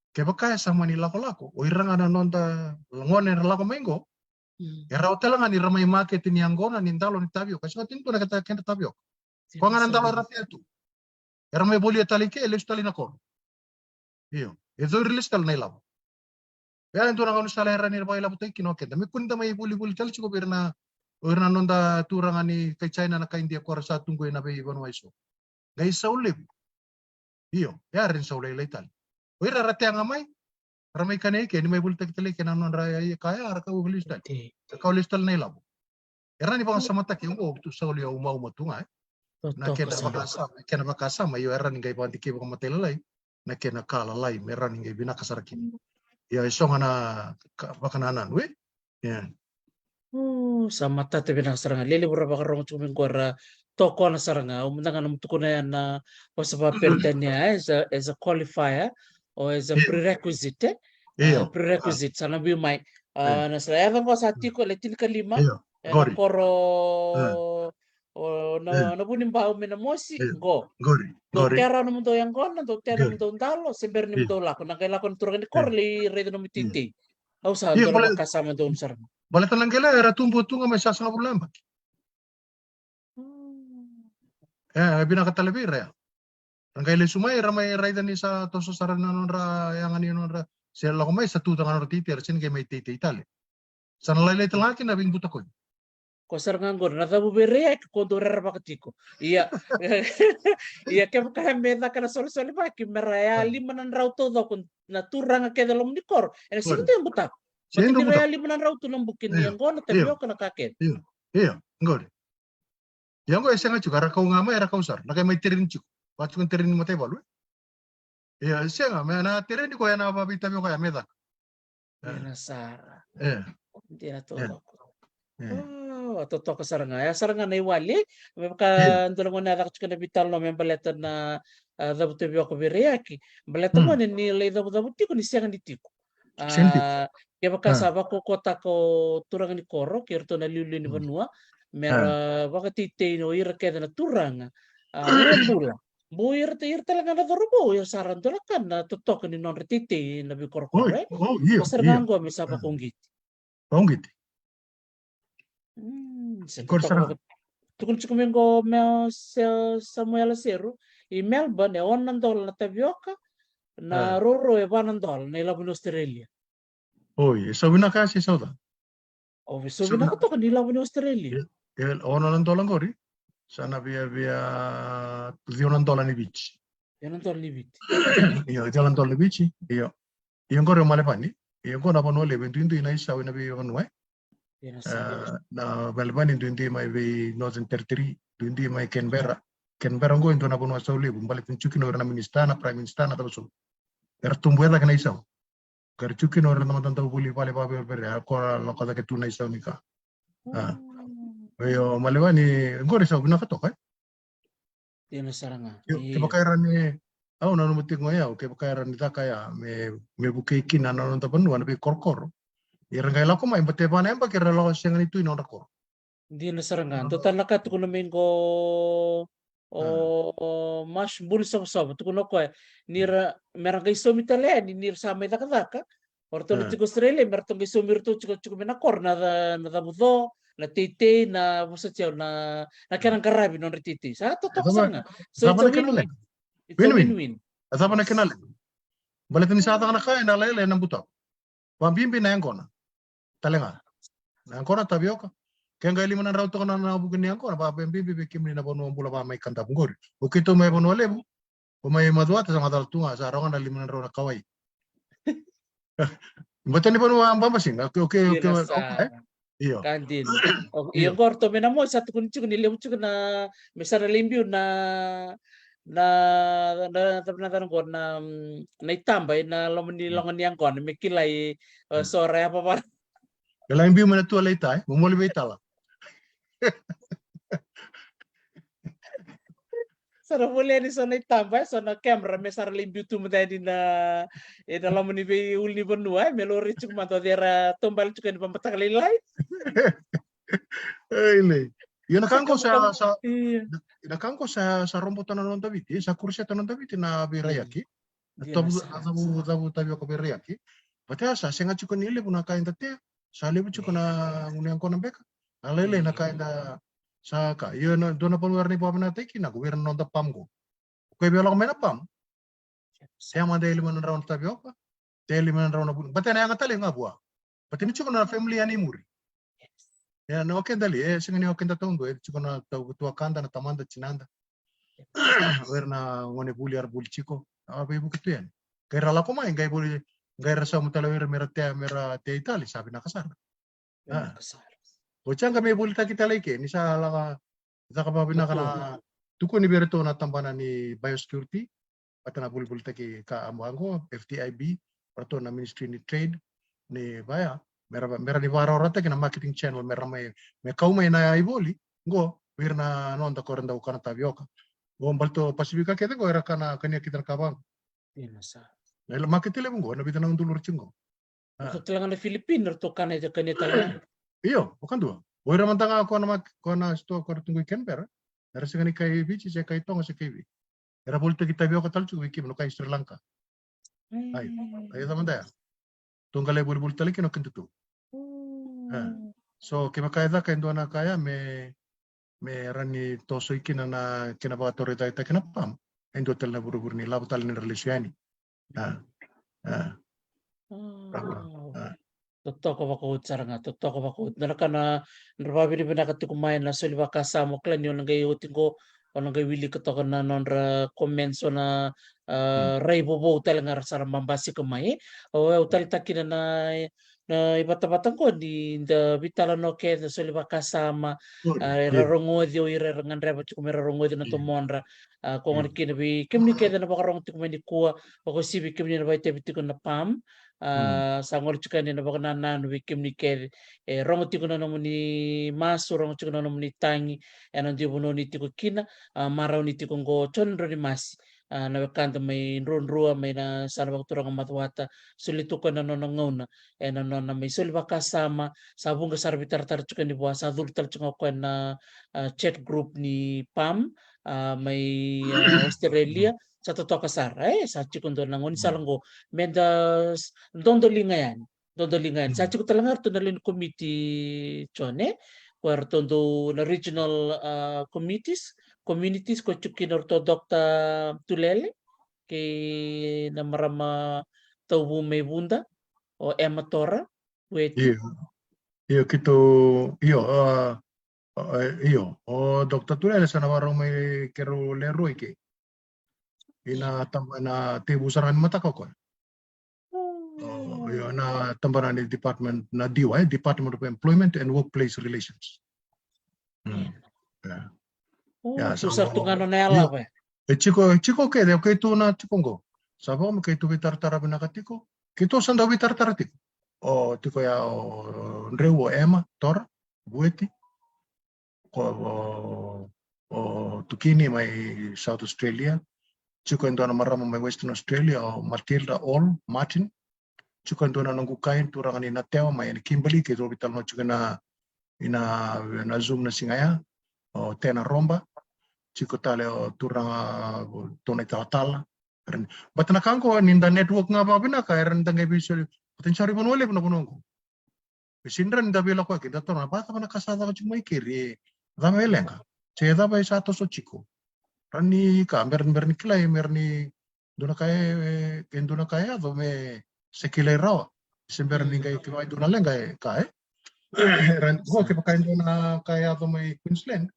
ke baka sa Manila ko lako o iranga na nonda ngone lako mengo era hotel nga ni ramay market ni angona ni ndalo ni tabio kasi tinto na kata kenta tabio ko nga ndalo rafiatu era may boli talike ele stali na ko iyo ezo release tal na ilabo ya ento na kanu sala herani ba ila putai kino kenda me kunda mai buli tal chiko berna nonda turanga ni kay China na kay India ko sa tunggo na be ibon waiso gai saule iyo ya rin saule ila ital oira rate nga mai ramai kane ke ni mai buli tele ke non raya kaya arka buli stal ka ulis tal na ilabo era ni bang samata ke ngo tu saule ya umau matunga na kena bakasa mai yo era ni gai panti ke bang matelai na kena kala lai mera ni gai bina kasaraki ya iso ngana bakananan we ya Sama tata binang saranga lele berapa karong cuma gora toko na saranga umundangan tukuna yan na pasapa pertanya as a qualifier or as a Iya, prerequisite iya, prerequisite sana bi mai iya, na saya kan kau sati ko letin kalima iya, na gori, koro iya, na bunin bau mena mosi iya, go gori, do gori, terra no mundo yang kona do terra gori, mundo ndalo sember ni iya, mundo lako na kailangan turun ni iya, korli redo no iya. mititi au sa Iya, ndola boleh, makasama do saranga. boleh tenang kela era tumbuh tunga mesa sangat berlambak. Bina kata lebih ya. Rangkai le sumai ramai raida ni sa toso sarana nonra yang ani nonra. Saya laku mai satu tangan roti tiar sini kayak mai tete itali. Sana lai lai telaki na bing buta koi. Kosar nganggur na tabu bere ko do rara pakatiko iya iya ke ka mena kana sol sol pa ki meraya lima nan rauto do kun na turanga ke dalom ni kor ena Koi, sinto yang buta sini makin do ni buta. raya lima nan rauto nang bukin ni Iya, yang gona iya, tabio kana kaket iya, iya, enggak. Yang gue eseng aja karena kau ngama era kau sar. Nakai mai terin cuk. Pacun terin mate balu. Iya, eseng ah. Mana terin di kau yang apa bita kau yang meda. dia na sara Eh, dia na eh, todo eh, to ka saranga ya saranga na iwali me ka iya. ndolo ngona dak chukana bital no me baleta na dabu tabio ko bere yaki baleta Hmm, ngone ni le dabu dabu tiko ni siang ni tiko senti. ke baka Ah, saba ko kota ko turang ni koro kirto na liuli ni hmm, banua ah. mera baka tite no ira ke na turanga urembula buir te ir talaga na dorobo ir saran tola kan na totok ni non retite na bi Oh, korkore oh, iya, pasar iya. nganggo me saba Ah, kong git oh gitu. sa Ikor totok serang. baka tukul chukumengo me Samuel Seru i Melbourne e onan dol na tabioka na Ah. roro e banan dol na ilabun Australia Oh iya, sabina kasih sauda. o so Sabina. binako to kan ilabun Australia Ya, ya, ono nan dolan gori. Sana via zionan dolan ni beach. yanan dol libit Iya, jalan tol ni beach. Iya. Iya gori male pani. Iya gori apa nole bentu intu ina isa wina bi on wai. yana sa Na Melbourne intu intu mai bi Northern Territory, intu mai Canberra. Canberra ngo intu na bono sauli bumbali tunchuki no na minister na prime minister na tabuso. Ertumbu eta kana isa. Garchuki no na matan buli pale pa bere ko lo kada ke tu na isa nika. Ah. Yo malewani ngori sa bina kato kai. yana saranga Yo ke iya bakairan ni au na muti ngoya ke bakairan ni takaya me buke kina na non tapan wana be korkor. Irang kai lako mai bate bana emba kira lo sengan itu ino rakor. yana saranga total nakat ko namin ko o mas bul sa sa to kuno ko nira merang kay so mitale ni nir sa may dakadaka orto ni tigo Australia merto kay so mirto chiko chiko mena kor na da budo na tete na busa tiyaw na kanang karabi non tete sa to saranga so it's Zaba a na kinale. win-win it's a Win-win. win-win Zaba na yes kinale. Balik ni sa na kaya na lele na buta. Pambimbi na yangkona. Talenga. Na yangkona tabioka. Kaya ngai lima na rauto na na bukin ni yangkona. Pa pambimbi be kimni na bono bula pa may kanta bungori. Ukito may bono lebu. Umay maduata sa madal tunga sa arongan na lima na raw na kawai. Bata ni bono ang bambasin. Okay, okay, okay. yun sa Okay. Iyo. kandin o Iyo. yung gorto mena mo sa tukun chiko ni lewu chiko na mesara limbyo na na tanong ko na itambay na longan yang kon may kilay sore apa pa Kala imbi mo na tu alay tay. Mumuli ba itala. sara muli ni so na itambay so na camera mesara limbyo tu mo dahil na ina lamang ni bay uli benua melori chiko man to dera tumbal chiko ni pamatakalilay Ele. Iyo sa nakangko kamukam sa iya nakangko sa rompo tanan non tabiti, sa kursi tanan tabiti na birayaki. dia Tabu nasa tabu tabi ko birayaki. Pati sa senga chukon ile buna kain tate. Sa lebu chukon na ngunyang ko beka. Alele na kain da sa ka. Iyo na dona pon warni pa na teki na gubern non tapam ko. Ko biolo ko mena pam. Saya manda ile man raun tabi ko. Teli man raun na bun. Pati na yang tali nga buwa. Pati ni chukon na family ani muri. Ya no ken dali singa ni ken tatundu chukon na tua kanda na tamanda chinanda. Werna ngone buli ar buli chiko apa ibu gitu ya kayak rala koma ngai buli ngai rasa mutala mera te itali sabi na kasar ah bocang kami buli ta kita lagi ni sa laka kita kapabi na kana tuko ni berto na tambana ni biosecurity patana buli ta ki ka amango FTIB atau na ministry ni trade ni baya mera di vara orate kina marketing channel mera me kau mai na iboli go wirna nonta korenda ukana tabioka go balto pasifika kete go era kana kania kita kabang Inasa. na maketile go na bitana undulur chingo Sa talangan na Filipino to kana ja kanya talangan. iyo bukan dua wira mantanga ko na sto ko tunggu Canberra era segani kai bici se kai tonga se kai era bolto kita bioka talchu wiki no kai Sri Lanka ayo tamanda tunggale bul tali kino kentutu so kima kaida ka indona kaya me rani toso ikina na kina ba autorita ita kina pam endo tel na buru ni labu tal ni relisiani Totoko bakut saranga totoko bakut narakana narbabiri binakati kumain na soli bakasa mo klan yon ngai utingo ono ngai wili ketoka na nonra comments na rai bobo utal ngar sarang mambasi kumai o utal takina na ibata-bata ko di the bitala no ke na soli bakasa ma rarongodi o irangan reba chukum rarongodi na tumonra ko ngan kina bi kimni ke na bakarong tikumai ni kuwa o sibi kimni na baite bitiko na pam sangor chukani na baka nanan wikim ni ke rongo tiko na ni masu rongo tiko na ni tangi ena ndi buno ni tiko kina marau ni tiko ngo chonro ni masi na wakanda may nrua may na sana baka turang matwata sulito ko na ngona ena nona may suli baka sama sabung ka sarbitar tar chukani buwa sa adultal chunga ko na chat group ni PAM may Australia sa totoo kasar sa chikundo nangon salanggo menda dondolingayan sa chiko talaga to nalin committee chone tondo na regional communities ko chukin ortodokta tulele ke na marama taubu may bunda o ematora weti iyo kito iyo o Dr. Tulele sana warong may kero leroy ke ina na tibu saran mata ko yo na tambaran ni department na DIWA Department of Employment and Workplace Relations susah tungano na ala ba chiko ke de ke tu na tikongo sabo mo ke tu bitar tara binakatiko kito sanda bitar taratiko o tiko ya o rewo ema tor bueti o tukini mai South Australia chiko ndona marama mai Western Australia o Matilda All Martin chiko ndona nangu kain turangan ina tewa mai ni Kimberley ke do bital no chiko na ina Zoom na singaya o tena romba chiko tale o turanga tone tala batna kanko ninda network nga babina ka eran dangai biso potential bon wale na bunongo bisindran da bela ko ke da tona bata bana kasada ko chumai kiri da melenga che da bai sato so chiko rani ka mer ni klai mer ni dona kae kenduna kae do me sekile rawa sember ni kai ki mai dona lenga kae ran ko ke pakai dona kae do mai Queensland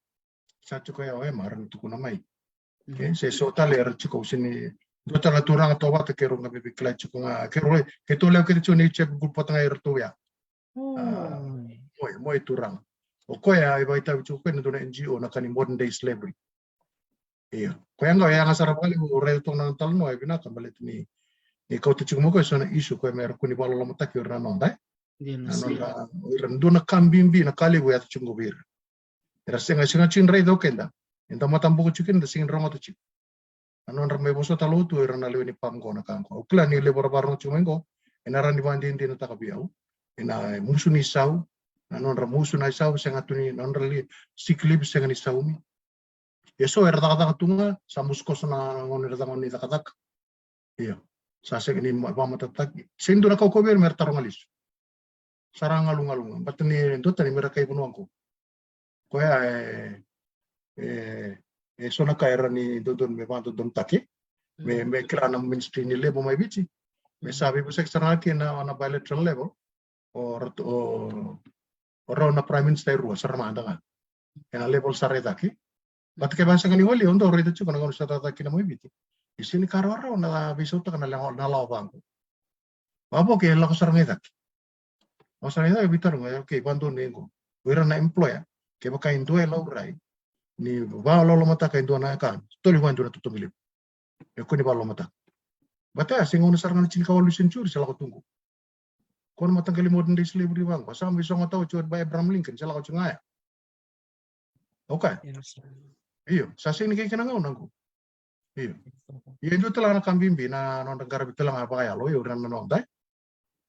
sa chiko ya o maran tu kuna mai ke se so tale chiko sini dota la turanga to wata kero nga bebe klai chiko nga kero ke to le ke chuni che grupo tanga irto ya moi turang o ko ya iba ita chiko na dona NGO na kani modern day slavery iya ko yang ngasara bali o re to na tal no ay bina kambalet ni ko to chiko mo ko sona isu ko mer kuni balo lo mata ki rana nonda nonda dona kambimbi na kali wo ya chungo bir era senga chin rei do kenda enda matambu ko chikin da sing rongo to chik anon ramai boso talo tu era na leweni pam ko na kanko ukla ni le bora barno chumengo enara ni bandi ndi na takabiau ena musu ni sau anon ramusu na sau senga tuni non rali siklib senga ni sau mi eso era daga tunga samus ko na ngon era daga ni takatak iya sa senga ni mama tatak sindu na ko ber mer tarongalis sarang alung batni ndo tani mera kai bunuangko ko ya sona kaira ni dodon me vanto don take me krana ministry ni lebo mai bici me sabi bu external ki na on a bilateral level or na prime minister ruwa sarma anda ena level sareta ki bat ke basa ngani wali ondo rito chuko na sareta ki na mai bici isini karwara na bisota kana na law banko babo ke la ko sarngeta o sarngeta bitar ngai ke bando nengo wira na employer ke baka indue laurai ni ba lo mata ka indona kan to li wandu na tutumili e ko ni ba lo mata bata singo na sarngan cin kawalu sencuri sala ko tunggu Kon matang kali modern di slavery bang. Pasal bisa tahu cuat by Abraham Lincoln. Salah kau cengaya. Oke. Iyo. Sasi ini kayak kenang nangku. Iyo. Iya itu telah nak kambing na non negara bitelang apa ya lo yo dan non dai.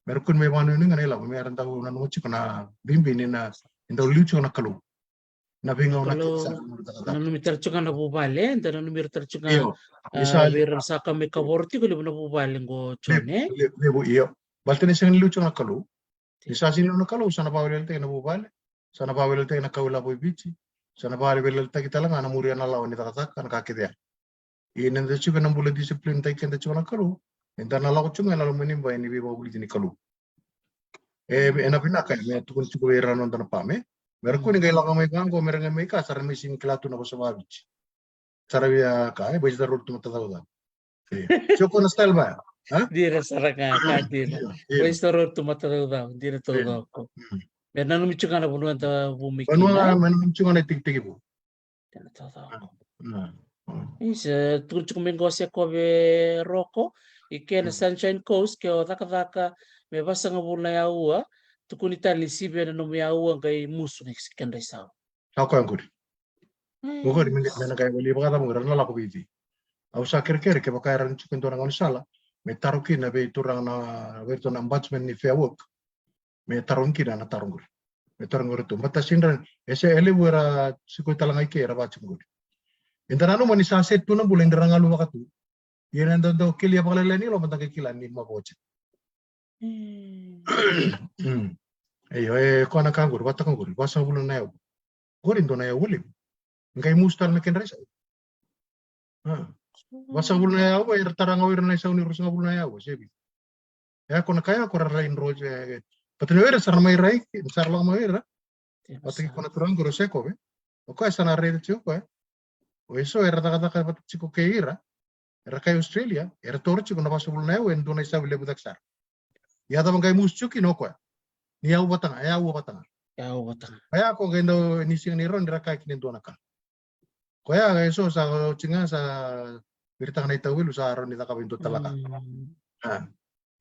Merkun me manu ini nganela me aran tahu nan uci kena bimbi ni na indo lucu na kalu. Na bingaw na Kalau kitsa. nanu tercungan na bubale, dan nanu tercungan Iyo. Isa bir saka me kaborti ko libo na bubale ngo chone. lebu iyo. Baltene sing lucu na kalu. Isa sino na kalu sana bawel te na bubale. Sana bawel te na kawila boy bici. Sana bawel te kita lang ana murian na lawan ni takatak kan kakit ya. Ini nanti juga 6 bulan disiplin taken ta cuma kalu. Entar na lawan cuma lalu menimba ini biba buli ni kalu. Enak pinaka me tukun cukup era non tan pame. Merku ni gailang kami ganggo mereka mereka sarang mesin kelatu na basawabich. Sarabia kai baju darul tu mata tahu dah. Cukup na style ba? Dire saranga kadina. Wes toror tu mata da, dire todo ko. Mer nanu michungan na bunuan ta bumi Banua menum cuma na tik tik ibu. Dire todo. Isa tuku mengose ko be roko iken Sunshine Coast ke o taka me basa nga buna ya ua tuku ni tali sibe na no ya ua ngai musu next kenda isa. Aku yang kuri. Bukan di mana kayak beli bakal tamu karena laku biti. Aku sakir ke pakai ran cukup orang orang salah. Me tarukin na be turang na be tu na ombudsman ni fair work. Me tarungkin na tarungur. Me tarungur tu. Mata sindran ese ele buera sikoi talangai ke era bacungur. Entarano manisa set tu na bulan derang alu wakatu. Yan ang daw kili apa kalala ni lo mata kikilan ni maboche. Ayo ko na kangur bata kangur basa bulan na yo. Gorin do na yo ulim. Ngai mustal na kenresa. Basa bulan na yo er tarang awir na isa unirus nga bulan na yo sebi. Ya ko na kaya ko rain roje. Patino era sarang may rai sarang may era. Pati ko na turang guro seko be. O ko sa na red chuko O eso era taka pat chiko ke ira. Era kay Australia, era torci con basa bulan na yo en do na isa bile budaksar. Ya ta ngai muschuki no ko. Ni au batang, ya au batang. Ya au batang. Kaya ko gendo ni sing ni ron dira kay kinin do na ka. Kaya eso sa chinga sa birtang na itawil sa aron ni takabinto talaka.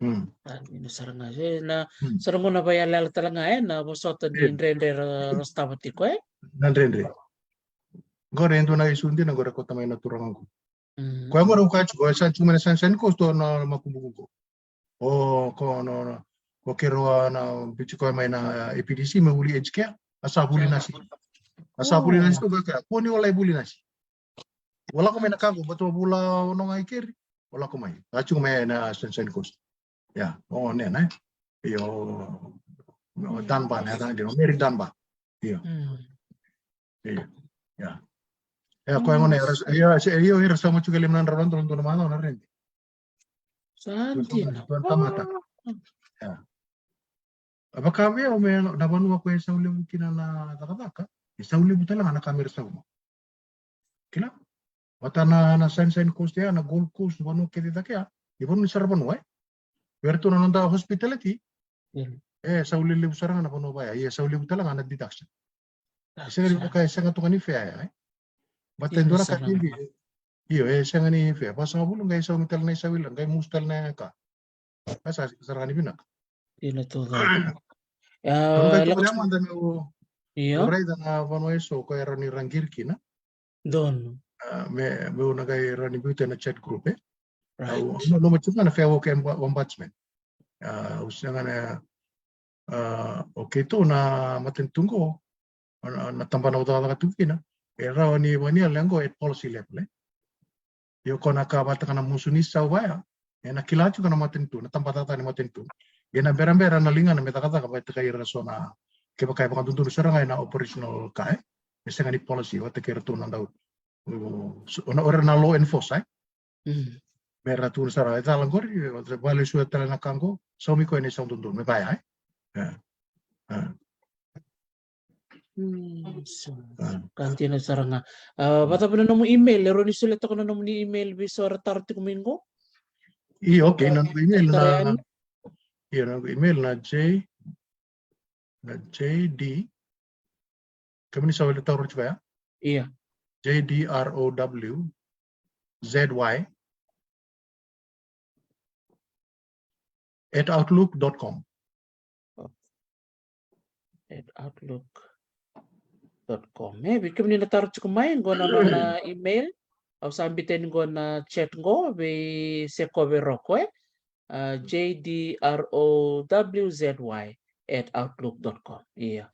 Ini sarang aja na sarang na ba yala talaga na bosota ni render rostamati ko Nan rendre. Gore endo na isundi na gore ko tamay na turangan ko. Kaya mo ro ka chugo sa chuma na sansan ko sto na makumbugo. O ko no ko kero na bichi ko may na EPDC mahuli HK asa huli nasi. Asa huli nasi to ka ko ni wala huli nasi. Wala ko may nakago bato bula no ngai keri. Wala ko may. Achu may na sansan ko. Ya, oh ne na. Yo Danba na ta dino Mary Danba. Iyo. Iyo. Ya. Ya ko ngone yo hira sa mo chugelim nan ron ton ton mano na ren. Santi na. Mata. Ya. Apakah me o me na banu ko sa uli kina na takataka? Isa uli buta lang na kamera sa mo. Kila. Wata na Sunshine Coast ya na Gold Coast banu kedita kya. Ibon sarban wa. Berto na nanda hospitality. Sa uli libu sarang na banu ba ya. Sa uli buta lang na deduction. Isa nga kaya isa nga tukani fair ya. Bata ndora ka hindi. Iyo isa nga ni fair. Basta nga bulong gaya sa umital na isa wilang. Gaya mustal na ka. Asa sarang ni binak. Ina to da. Kalau kayak tu mana dah Iyo. Orang itu na banu eso kaya rani rangir kina. Don. Me na kaya rani buta na chat group Right. No macam na fair work ombudsman. Usah nga na okay tu na matintunggo na tambah na utang katukin na. Era ni wani alengo at policy level. Yo kona ka bata kana musunis sa ubaya. Na kilaju kana matintu na tambah tata ni matintu. Yana berambera na linga na metakata ka bata kay raso na kaya kaya pakantuntu sarang ay na operational ka Bisa nga ni policy wata kay rato na daw. Ora na law enforce Mera tu sarang ay talang kori bali suat tala na kango so mi ko ni sa tuntu me baya Kanti na saranga. Bata pa na mo email. Lero ni sulit ako na mo ni email bisor tarti kumingo. Okay na email na. Iyo na email na JD. Kami ni sa wala tawag ba? Iya. JDROWZY@outlook.com. @outlook.com. Bikin ni natar cukumay gona na email. Au sambitin gona chat go be seko be roko JDROWZY@outlook.com. Iya.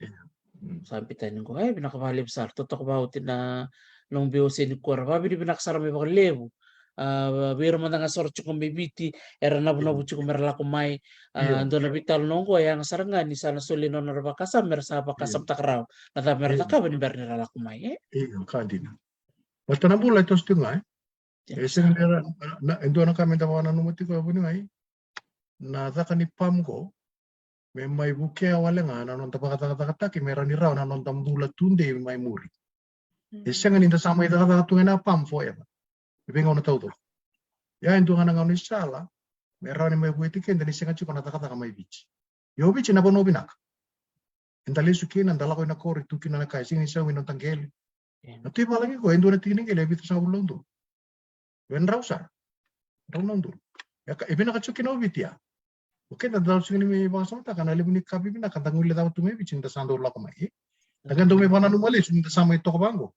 Sambitin go binakabali besar. Totok bautin na nung biusin ni kuara. Babi di binaksara may baka lebu. Biro man nga sor cukum bibiti era na bunabu cukum mer lakumay ando na bital nonggo yang sarangan ni sana suli non ra bakasam mer sa bakasam takraw na ta mer ka ben ber ni lakumay Iya, kandina. Basta na bula ito stunga Eseng nera na endo na kami tawa na numati ko abuni ngai na taka ni pam ko me mai buke awale nga na non tapaka taka ki mera ni raw na non tambula tunde mai muri. Eseng ni sama ita taka tunga na pam forever. Ibenga ona tauto. Ya endo nga ngau ni sala mera ni mai bueti ken ni senga chuko na taka mai bichi. Yo bichi na bono binak. Endale sukin andala ko na kori tukin na kai singi sawi non tangeli. Na tiba lagi ko endo na tini ngele bitu sa ulondo. Wen rausa. Ronaldo. Ya ibina ka chukin obitia. Oke na daw sini may bangsa ta kana libu ni kabi bina ka tangul daw tume bicin da sando la komai. Tagan do me bana numali sun da sama ito ko bango.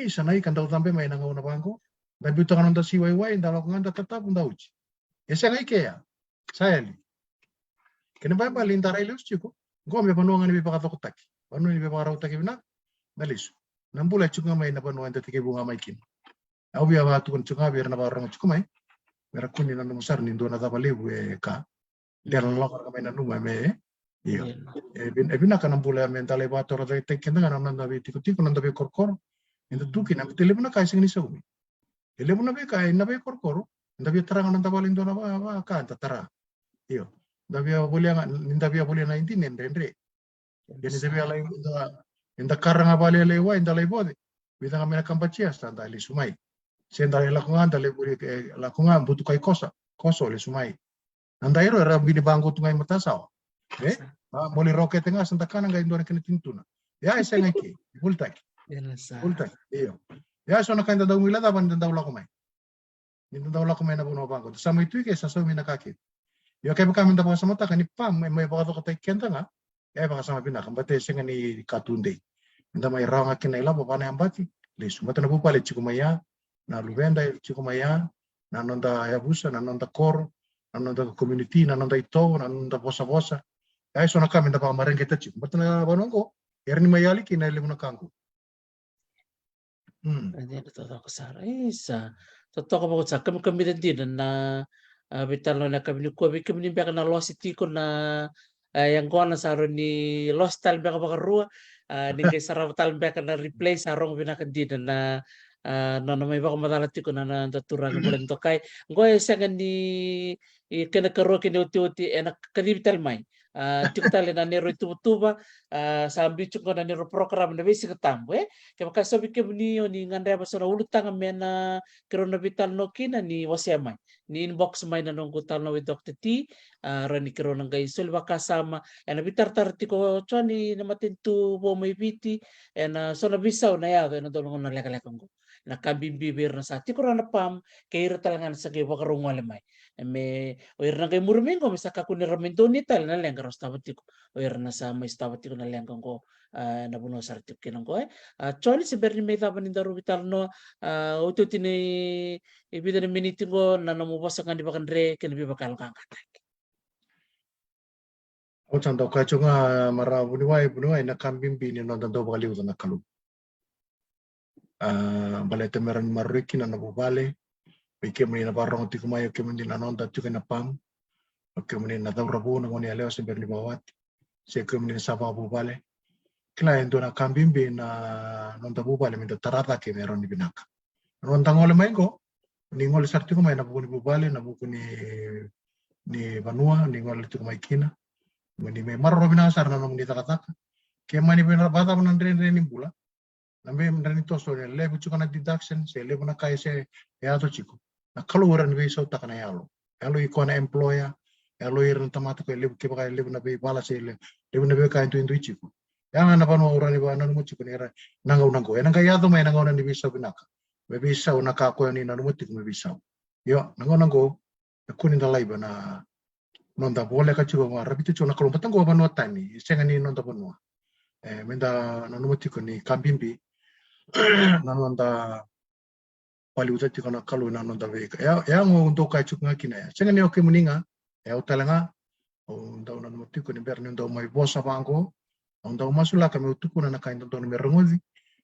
Sanai kan daw tambe may nangaw na bango. Da bito kanon da siwai da lo nganda tatap da uci. Esa ngai ke ya. Saya li. Kene ba balin da railus chiko. Go me banu ngani be baka taki. Banu ni be baka raw taki bina. Nalisu. Nambula chunga may na banu anda tike bunga may kin. Au biya ba tukun chunga biar na ba rong chukumai. Mera kuni na musar ni do na da balebu ka. Dalam lokar kami nanu mame, iyo. Ebina kana bula mentale bator da tekken nga nanda be tikuti nanda be korkor. Inda tuki na telebuna kai sing ni sawi. Telebuna be kai na be korkor. Inda be terang nanda balin do na ba ka tara. Iyo. Inda be boleh na inti nendre. Jadi be ala inda karanga bale lewa inda le bode. Bida kami na kampacia sta ali sumai. Senda lakungan dale buri lakungan butu kai koso le sumai. Andairo era bini bangku tungai matasao. Moli roket tengah sentakan ngai indore kene tintuna. Ya isa ngai bultak. Bultak. Iyo. Ya so na kanda daw mila daban daw la kumai. Ninda daw la kumai na buno bangku. Sama itu ke sa so mina kaki. Yo kay kami daw sa mata kani pam may baka to katay kenta nga. Ya baka sama bina kambate senga ni katunde. Nda may raw nga kinay labo pa na ambati. Lisu mata na bupale chikumaya na luvenda chikumaya na nonda yabusa na nonda kor nanda community nanda ito nanda bosa ay so na kami na pa mareng kita chik but na banongo erni mayali kinai lemo na kango Adi to ko sara isa to ko ba sa kami din na bital na kami ko kami ba na losity ko na yang ko na saro ni lost tal ba ka rua ni kay sarap tal ba ka na replace sarong binakadin na no may baka madalati ko na naturang bulan to kay ngoy sa ni kena karo kini uti enak kadibital may tiktal na nero tuba sambi chungo na nero program na besi katambo kaya makasabi ke ni ni ngandaya ba sa ulutang mena kero na bital no kina ni wasiamay ni inbox may na nung kutal no with Dr. T rani kero nang gay sulwa kasama na bitar ko chani na matintu bo may biti so na bisaw na yaw na dolong na lekalekong ko na kabimbibir na sa tikurana pam kaira talangan sa kay wakarong walamay me oir na kay murmingo misa ka kuniraminto ni tal na leng karos tawati ko oir na sa may tawati ko na leng ko na buno sartip kinang ko choni si berni may taban ni daru vital no uto tini ibida ni miniti ko na namubasa kan di bakandre kinabi bakal kangkatak. O chanda ka chunga mara bunuai na kambimbi ni nonda do bali na kalu balete meran mariki na nabubale Pike meni na barong ti kumayo ke meni na nonda tuke na pam. Ke meni na daw rabu na ngoni aleo se berli bawat. Se ke meni sa babu bale. Kila endo na kambimbi na nonda bubale meni tarata ke meron ni binaka. Nonda ngole maingo ni ngole sarti kumay na buku ni bubale na buku ni banua ni ngole tu kumay kina. Meni me marro binasar na nong ni takataka. Ke mani bina bata man andre ni bula. Nambe mendani toso ne lebu chukana deduction se lebu na kai se ya to chiku. Na kaluaran be so takana yalo iko na employer yalo iran tamata ko lebu ke baka lebu na be bala se lebu na be ka into chiku yang na pano urani ba na muchi ko nera nangaw enang kaya to may nangaw na ni bisa binaka be bisa na ka ko ni na muti ko bisa yo nangaw kunin da laiba na nonda bole ka chugo ma rabito chuna ko patang go ba no tani senga ni nonda bonwa menda nanu tiko ni kambimbi nanu anda pali uta tiko na kalu nanu anda veka ya ngo ndo kai chuk ngakina ya senga ne oke muninga ya utalanga unda nanu tiko ni berni ndo mai bosa bango unda masula kami utuku na kai ndo ni merongozi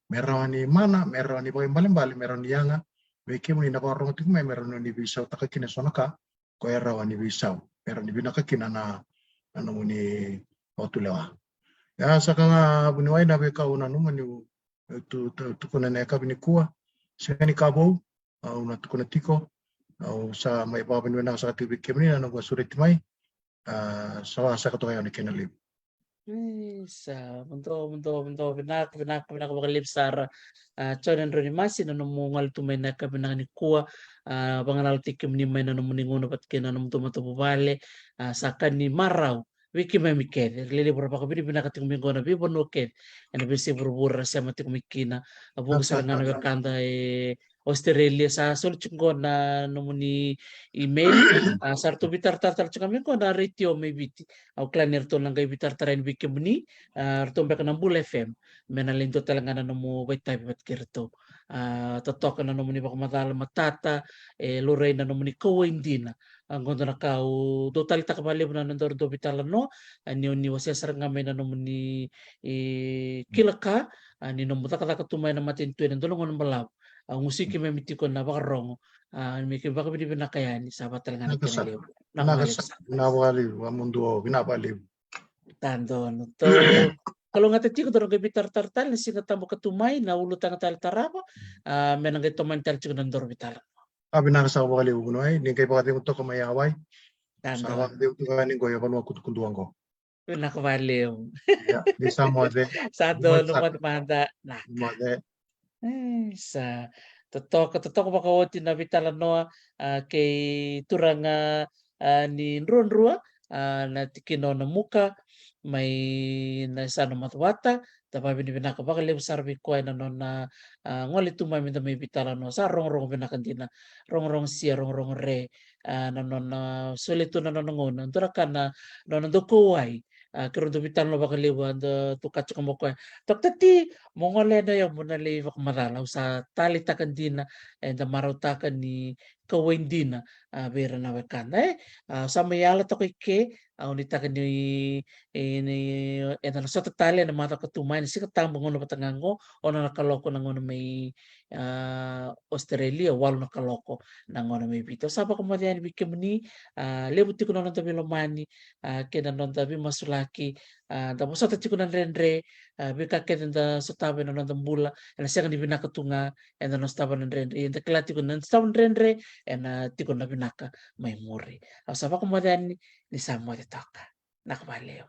merawani mana merawani boy mbali merawani yanga weke muni na barong tiko mai merawani bisa utakakina sonaka ko erawani bisa merawani binaka kina na anu muni otulewa ya sakanga buni wai na beka una numani tu kuna na kabini kuwa sengani kabo una tukuna tiko au sa mai baba ni na sa tibi kemni na ngwa surit mai sawa sa kato kayo ni kinalib Sa munto binak bakalip sara chonen roni masi na numungal tumay na kabinang ni kuwa banganal tikim ni may na numuninguno pat kina numutumato bubale saka ni maraw wiki may miked lili berapa kabini binakating mingona bi bonoked and bisi burbura siya matik mikina abog sa nga nagakanda Australia sa solchungo na numuni email sarto bitar kami ko na ratio may biti au klanir to lang kay bitar tarain bikim ni arto mbek na Bul FM menalindo talaga na numu baitay bat kirto totok na numuni bak matala matata luray na numuni ko hindi na ang gondo na kau total takabali na nandor do bitala no anyo ni wasya sarang may na numuni kilaka ni numuta kata katumay na matintuy na dolongon malaw ang musiki may mitiko na bakarong may baka binakayani sabat talaga nagkinaliw nakawali wa mundo binabaliw tandon to kalau nga tati ko dorong gabi tartal na singa tamo katumay na ulutang tal tarapa menang ito man tal chuk nandor bital binasa wali uno ay ni kay bakati mo to kumayaway tandon sa di to kanin ko yapan wa kutukunduan ko nakabaliw di sa mo de sa do lumad manda na mode sa totoo makawati na bitala no kay turang ni Ronrua na tikino na muka may nasano matwata tapi binaka bakal sarbi ko na no na ngoli tumay minta may bitala no sa rong binakandina rong siya rong re na no na solito na no ngona turaka na no dokuway karon do bitan lo bakal liwan do tukat sa mo ko tati mongole na yung munali wak maralaw sa talitakan din na and marutakan ni kawain din na bera na wakan sa mayala to ke unitakan ni sa tatali na mata katumay si katambong ngono patangango o na nakaloko ng ngono may Australia walo nakaloko ng ngono may bito sapa ko madiyan bikim ni lebuti ko non tabi lomani kena non tabi masulaki tapos sa tati ko ng renre bika kenda sa tabi non bula and siya ni binakatunga and non staba ng renre and klati ko ng staba ng renre and tiko na binaka may muri sapa ko madiyan ni samo de toka nakabaliw